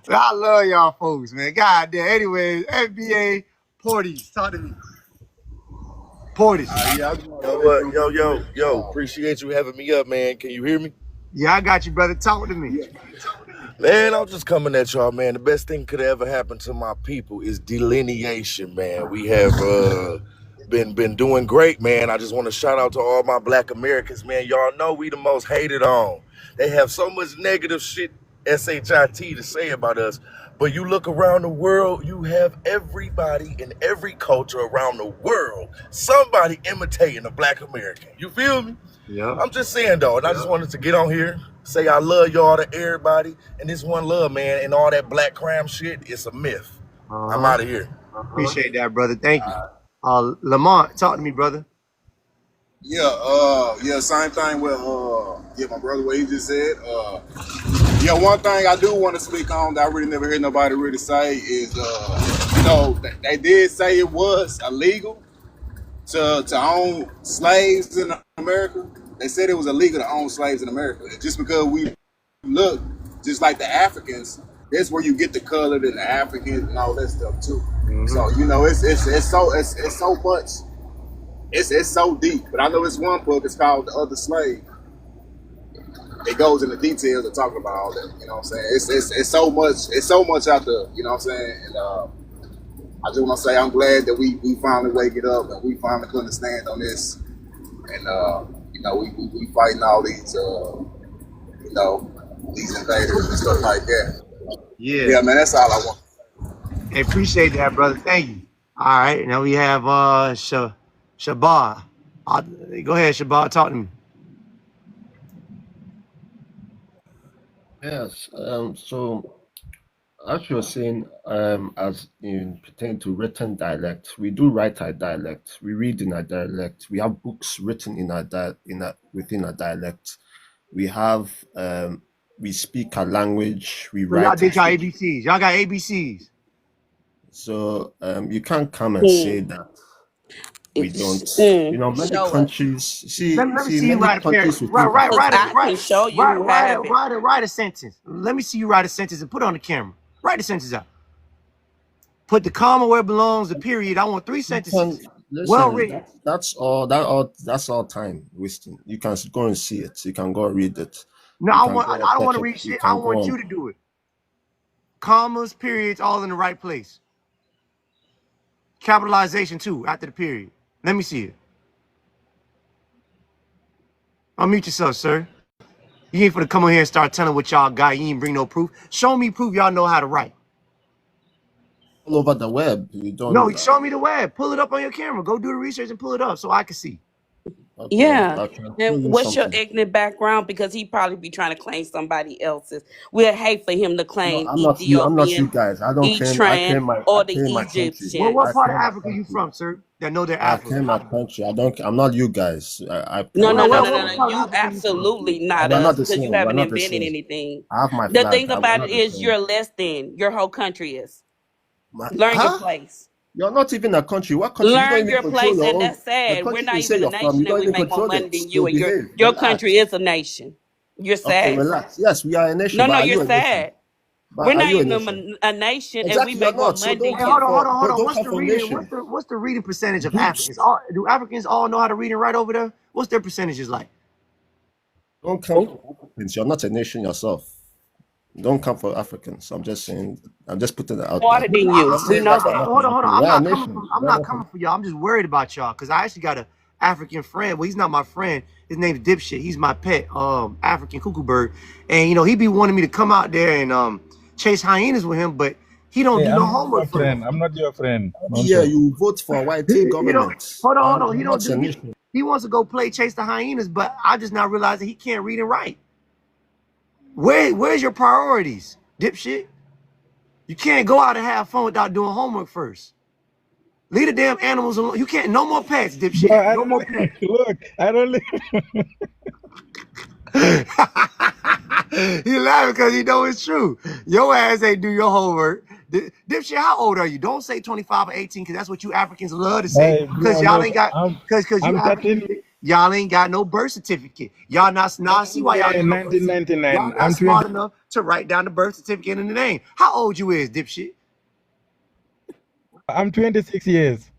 I love y'all folks, man. God damn. Anyways, FBA Porties. Talk to me. Porties. Yeah, I just want to Yo, say what? something real quick. Yo. Appreciate you having me up, man. Can you hear me? Yeah, I got you, brother. Talk to me. Yeah. Man, I'm just coming at y'all, man. The best thing could ever happen to my people is delineation, man. We have been doing great, man. I just want to shout out to all my black Americans, man. Y'all know we the most hated on. They have so much negative shit, shit, to say about us. But you look around the world, you have everybody in every culture around the world, somebody imitating a black American. You feel me? Yeah. I'm just saying though, and I just wanted to get on here, say I love y'all to everybody, and this one love, man, and all that black crime shit, it's a myth. I'm Uh-huh. out of here. Appreciate that, brother. Thank you. Lamont, talk to me, brother. Yeah, same thing with my brother what he just said. One thing I do want to speak on that I really never heard nobody really say is they did say it was illegal to own slaves in America. They said it was illegal to own slaves in America. Just because we look just like the Africans, that's where you get the colored and the Africans and all that stuff too. Mm-hmm. So it's so much. It's so deep. But I know it's one book. It's called The Other Slave. It goes into details of talking about all that. You know what I'm saying? It's so much. It's so much out there. You know what I'm saying? And I just want to say I'm glad that we finally wake it up and we finally putting a stand on this. And we fighting all these these invaders and stuff like that. Yeah. Yeah, man, that's all I want. Hey, appreciate that, brother. Thank you. All right. Now we have Shabbat. Go ahead, Shabbat. Talk to me. Yes. So as you're saying, as in pertaining to written dialect, we do write our dialect. We read in our dialect. We have books written in within our dialect. We have we speak our language. We So y'all write did it. y'all ABCs. Y'all got ABCs. So you can't come and say that we don't. Many Show us. countries Let me see see you many write a countries paragraph. within Because Africa. I can show you who have it. Write a sentence. Let me see you write a sentence and put it on the camera. Write the sentence out. Put the comma where it belongs, the period. I want 3 You can sentences. Well listen. written. That's all time wasting. You can go and see it. You can go and read it. No, You I can want. go and I don't want check to it. read You shit. I can go want you and to do it. Commas, periods, all in the right place. Capitalization too after the period. Let me see it. Unmute yourself, sir. You ain't for to come on here and start telling what y'all got. You ain't bring no proof. Show me proof y'all know how to write. all over the web. You No, don't. show me the web. Pull it up on your camera. Go do the research and pull it up so I can see. Okay, Yeah. I can show And you what's your something. ethnic background? Because he probably be trying to claim somebody else's. We'd hate for him to No, claim I'm not you. I'm not you Ethiopian, guys. I don't claim. Etran, I or the claim my country. What Egyptians. part of My Africa you country. from, sir? That know they're I African. claim my country. I don't. I'm not you guys. No, no, My no, no, country. no, no. What part of You Africa you from? absolutely not We're not us the because you same. We're haven't not the invented same. anything. I have my The flag. thing We're about not it the is same. you're less than your whole country is. My, Learn your huh? place. You're not even a country. What country? You don't Learn even your control place, your and own. that's The sad. We're country not you say even a you're from, you nation, and don't we even make more control money it. than you. So And behave. your country Relax. is a nation. You're Okay, sad. relax. Yes, we are a nation, No, but no, are you're you a nation? sad. But We're are not you a even nation? a nation, and we Exactly, you're make more not. So money don't than Hey, come you. for. hold on. Don't What's come the for reading? nation. What's the reading percentage of Groups. Africans? Do Africans all know how to read and write over there? What's their percentages like? Don't come for Africans. You're not a nation yourself. Don't come for Africans. I'm just saying. I'm just putting it out there. Smarter than you. Just We saying know that you're that. not a Hold on. nation. I'm We're a not coming nation. from. I'm We're not not. coming for y'all. I'm just worried about y'all because I actually got a African friend. Well, he's not my friend. His name's Dipshit. He's my pet, African cuckoo bird. And he be wanting me to come out there and chase hyenas with him, but he don't Hey, do no I'm not your homework first. friend. I'm not your friend. Every year Nonsense. you vote for YT He don't. government, Hold and on. He you're don't not do. a nation. He wants to go play chase the hyenas, but I just now realized that he can't read and write. Where's your priorities, Dipshit? You can't go out and have fun without doing homework first. Leave the damn animals alone. You can't. No more pets, Bro, Dipshit. I No don't more pets. look. I don't live. He laughing because he know it's true. Your ass ain't do your homework. Dipshit, how old are you? Don't say 25 or 18 because that's what you Africans love to say. Hey, Because bro, y'all look. ain't got, because you I'm 13. Africans, y'all ain't got no birth certificate. Y'all not, now I see why y'all Yeah, ain't got no birth certificate. 1999. Y'all not I'm smart 20. enough to write down the birth certificate in the name. How old you is, Dipshit? I'm 26 years.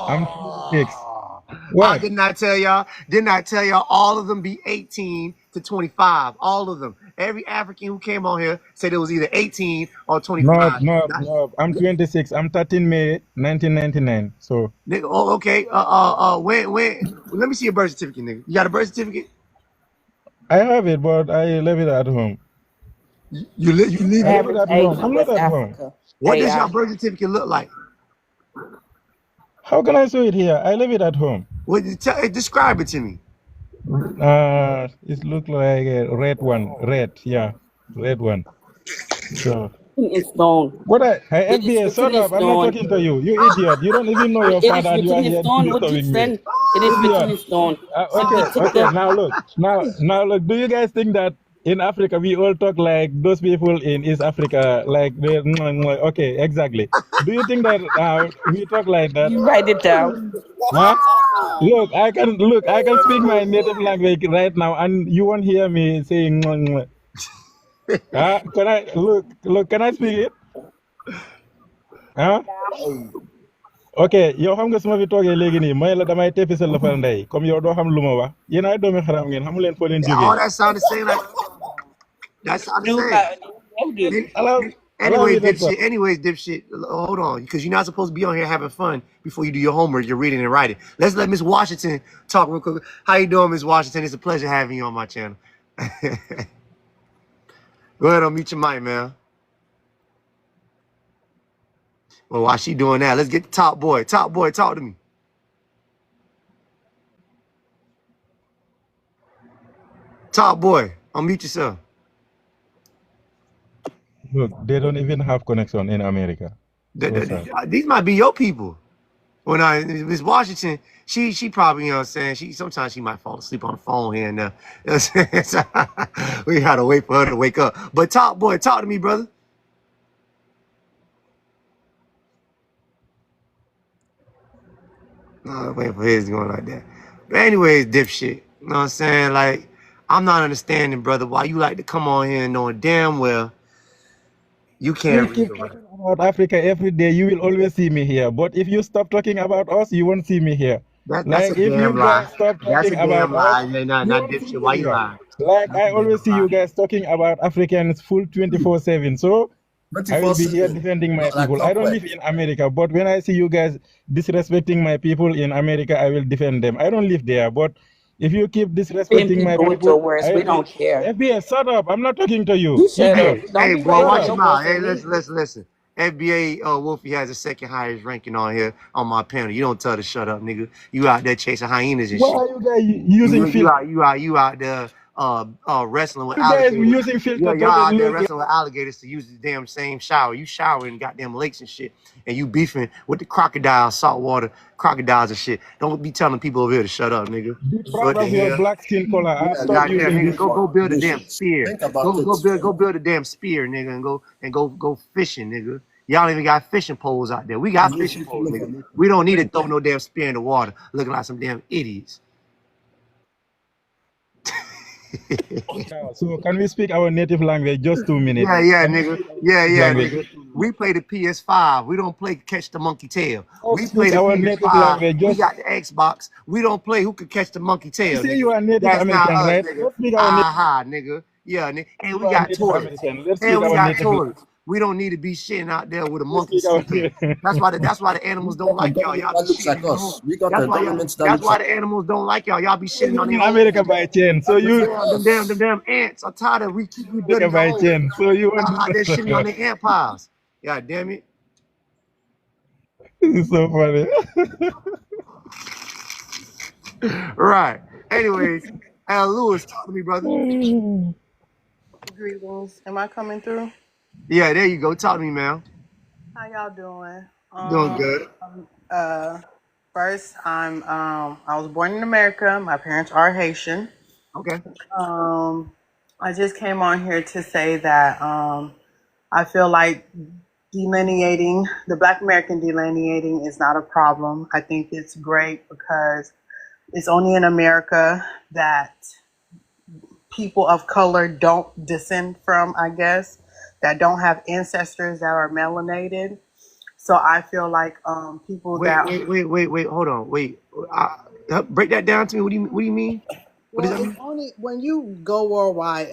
I'm 26. Oh, I What? did not tell y'all. Did not tell y'all all of them be 18 to 25. All of them. Every African who came on here said it was either 18 or No, 25. no, Not, no. I'm 26. I'm 13 May 1999. So nigga, oh, okay. When? Let me see your birth certificate, nigga. You got a birth certificate? I have it, but I leave it at home. You leave I your leave it birth Average at certificate. home. age in I'm not West at home. Africa. What does your AI. birth certificate look like? How can I show it here? I leave it at home. Describe it to me. It look like a red one. Red, yeah, red one. So In stone. what? Hey, It is FBA, written shut in up! I'm not stone. talking to you. You idiot! You don't even know your It is father, and you written are in here stone. What you disturbing me. said? It is written Idiot! in stone. Okay, We took okay. the. Now look. Now look. Do you guys think that in Africa we all talk like those people in East Africa, like they? Okay, exactly. Do you think that we talk like that? You write it down. Huh? Look, I can speak my native language right now, and you won't hear me saying. Can I look? Can I speak it? Huh? Ok, yow xam nga su ma fi toogee léegi nii may la damay teppi sa lëfal ndey comme yow doo xam lu ma wax yéen ay doomi xaram ngeen xamu leen foo leen All jógee. that sound the same. Like that sound the Do same. how you do. Allow me Anyways, to talk. dipshit. Anyways, dipshit. Hold on, because you're not supposed to be on here having fun before you do your homework. You're reading and writing. Let's let Miss Washington talk real quick. How you doing, Miss Washington? It's a pleasure having you on my channel. Go ahead, unmute your mic, man. Well, while she doing that, let's get the top boy. Top boy, talk to me. Top boy, unmute yourself. Look, they don't even have connection in America. So sad. These might be your people. When Miss Washington, she probably, you know what I'm saying, sometimes she might fall asleep on the phone here and there. You know what I'm saying? We gotta wait for her to wake up. But top boy, talk to me, brother. No, wait for his going like that. But anyways, dipshit. You know what I'm saying? Like, I'm not understanding, brother, why you like to come on here knowing damn well you You will can't read keep or write. talking about Africa every day. You will always see me here. But if you stop talking about us, you won't see me here. That's a Like if damn you lie. guys stop That's talking a about damn lie. us, Yeah, nah, you not won't see dipshit. me Why you here. lying? Like That's I a damn always see lie. you guys talking about Africans full 24/7. So I will be here 24/7. defending my Like people. I don't clockwork. live in America, but when I see you guys disrespecting my people in America, I will defend them. I don't live there, but if you keep Defend disrespecting my people with people, your words. I We will be. don't care. FBI, shut up! I'm not talking to you, You shut up. idiot. Hey, Don't hey, be boy, raising Shut watch up. your your mouth. voice Hey, at me. listen. FBA Wolfie has the second highest ranking on here on my panel. You don't tell her to shut up, nigga. You out there chasing hyenas and Why shit. are you guys using filter? You out there wrestling with You guys alligators. using Yeah, filter y'all to out there look. wrestling with alligators to use the damn same shower. You showering in goddamn lakes and shit, and you beefing with the crocodiles, saltwater crocodiles and shit. Don't be telling people over here to shut up, nigga. Be proud What the of your hell? black skin color. I Yeah, stop you Goddamn, using nigga, this people go one. are build a damn bullshit. spear. Think about it. Go build a damn spear, nigga, and go fishing, nigga. Y'all even got fishing poles out there. We got You fishing people poles, never nigga. make We don't need to it. throw no damn spear in the water, looking like some damn idiots. Yeah, so can we speak our native language just 2 minutes? Yeah, Can we nigga. speak our native Yeah, language nigga. just 2 minutes? We play the PS5. We don't play catch the monkey tail. Let's We play speak the our native PS5. language. We Just got the Xbox. We don't play who could catch the monkey you tail, say nigga. you are Native That's not American, us, right? nigga. Let's speak our native. Aha, nigga. Yeah, nigga. And we You are got Native toilets. American. Let's speak And we our got native. toilets. We don't need to be shitting out there with a Let's monkey speak our. sleeping. That's why the We animals don't got a like y'all. government Y'all be that looks shitting like in the home. us. We got a government that That's looks why like the animals don't like y'all. Y'all be I was shitting on born their in homes. America by chance, so you Them damn ants are tired of we keep America rebuilding your by homes. chance, so you want Y'all out there shitting on to. their ant piles. God damn it. This is so funny. Right. Anyways, Lewis, talk to me, brother. Greetings. Am I coming through? Yeah, there you go. Talk to me, man. How y'all doing? Doing good. Uh first I was born in America. My parents are Haitian. Okay. I just came on here to say that I feel like delineating the Black American delineating is not a problem. I think it's great because it's only in America that people of color don't descend from, I guess, that don't have ancestors that are melanated. So I feel like people that Wait. Hold on. Wait. Break that down to me. What do you mean? What does well, that it's mean? only when you go worldwide,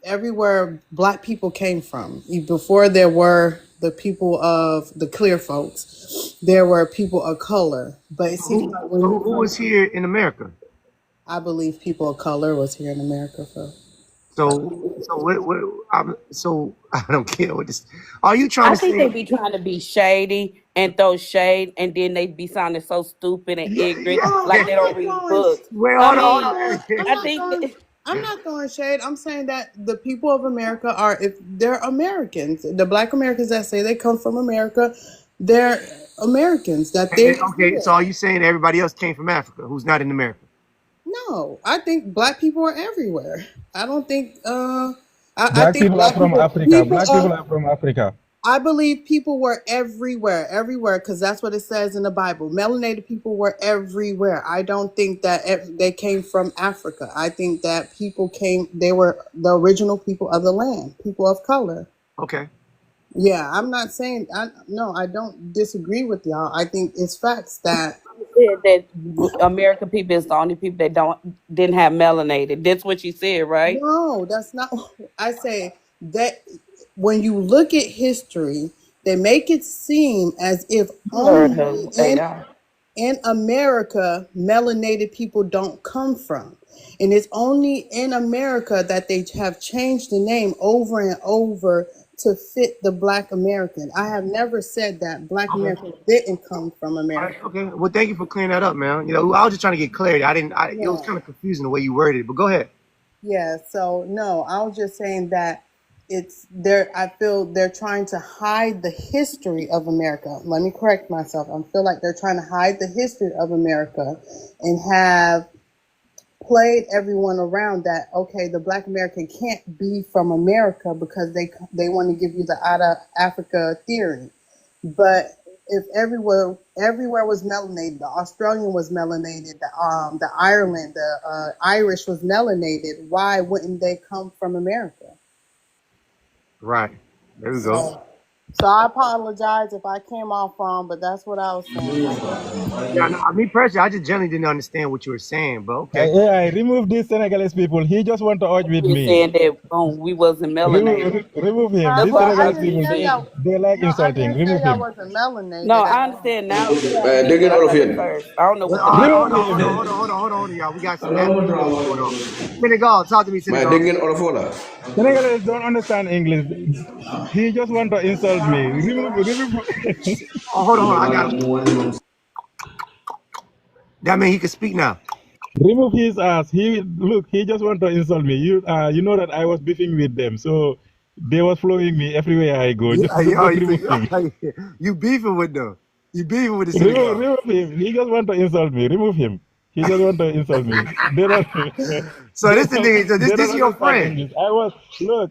everywhere Black people came from. Before there were the people of the clear folks, there were people of color. But it seems like when you Who come, was here in America? I believe people of color was here in America for. So I don't care what this. Are you trying I to think say? they be trying to be shady and throw shade, and then they be sounding so stupid and ignorant, No, like I'm they not don't read throwing. books. Wait, I hold mean, on. I'm I not think throwing. that, I'm not throwing shade. I'm saying that the people of America are, if they're Americans, the Black Americans that say they come from America, they're Americans. That they were Okay, so here. are you saying everybody else came from Africa who's not in America? No, I think Black people are everywhere. I don't think. I Black think people are Black from people. Africa. People Black of. people are from Africa. I believe people were everywhere, because that's what it says in the Bible. Melanated people were everywhere. I don't think that they came from Africa. I think that people came, they were the original people of the land, people of color. Okay. Yeah, I'm not saying, no, I don't disagree with y'all. I think it's facts that, said that American people is the only people that didn't have melanated. That's what you said, right? no, that's not, I say that when you look at history, they make it seem as if You heard only her AI. in America, melanated people don't come from. And it's only in America that they have changed the name over and over to fit the Black American. I have never said that Black Okay. Americans didn't come from All right. America. Okay. Well, thank you for clearing that up, man. You know, I was just trying to get clarity. I didn't. It was Yeah. kind of confusing the way you worded it, but go ahead. Yeah. So no, I was just saying that it's there. I feel they're trying to hide the history of America. Let me correct myself. I feel like they're trying to hide the history of America and have played everyone around that, okay, the Black American can't be from America because they want to give you the out of Africa theory. But if everywhere was melanated, the Australian was melanated, the Ireland, the Irish was melanated, why wouldn't they come from America? Right. There we go. So I apologize if I came off wrong, but that's what I was saying. Yeah. No, me personally, I just generally didn't understand what you were saying, but okay. AI, remove these Senegalese people. He just want to argue with You're me. saying that we wasn't melanated. Remove him. Huh? That's These what Well, I I Senegalese heard didn't you people, say say. y'all. they like No, I insulting. didn't say Remove y'all him. wasn't No, melanated. I understand now what you Man, said, dégg but ngeen I olof heard it yéen. first. I don't know Well, what all the right, next Remove part him. said. hold on, y'all. We got some admin issues going on. Senegal, talk to me, Man, Senegal. dégg ngeen olof wala. Senegalese don't understand English. He just want to insult insult me. Remove. Oh, hold on. I got him. That means he can speak now. Remove his ass. He just want to insult me. You know that I was beefing with them, so they was following me everywhere I go. Yeah, Just remove him. you beefing with them. You beefing with the synagogue. Remove him. He just want to insult me. Remove him. He just want to insult me. They don't. So this the thing. So They this don't is your understand friend. English.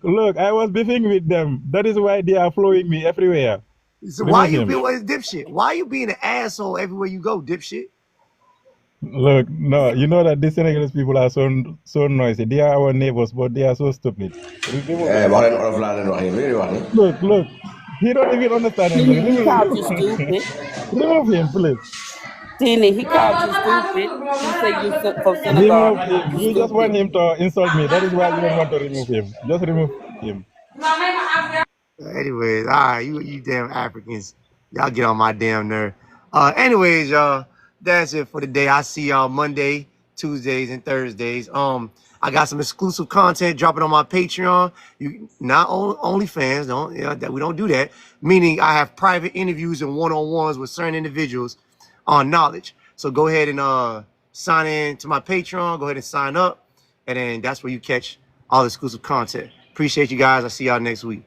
Look. I was beefing with them. That is why they are following me everywhere. So why Remove you him. being with this dipshit? Why you being an asshole everywhere you go, dipshit? Look, no, you know that these Senegalese people are so noisy. They are our neighbors, but they are so stupid. Remove him. Look. He don't even understand English. He called you stupid. Remove him, please. Tina, he called you stupid. He said you from synagogue. Remove He him. called you You just want stupid. him to insult me. That is why you don't want to remove him. Just remove him. Anyways, all right, you damn Africans, y'all get on my damn nerve. Anyways, y'all, that's it for the day. I see y'all Monday, Tuesdays, and Thursdays. I got some exclusive content dropping on my Patreon. You not only fans, don't that we don't do that. Meaning, I have private interviews and one-on-ones with certain individuals on knowledge. So go ahead and sign in to my Patreon. Go ahead and sign up, and then that's where you catch all the exclusive content. Appreciate you guys. I'll see y'all next week.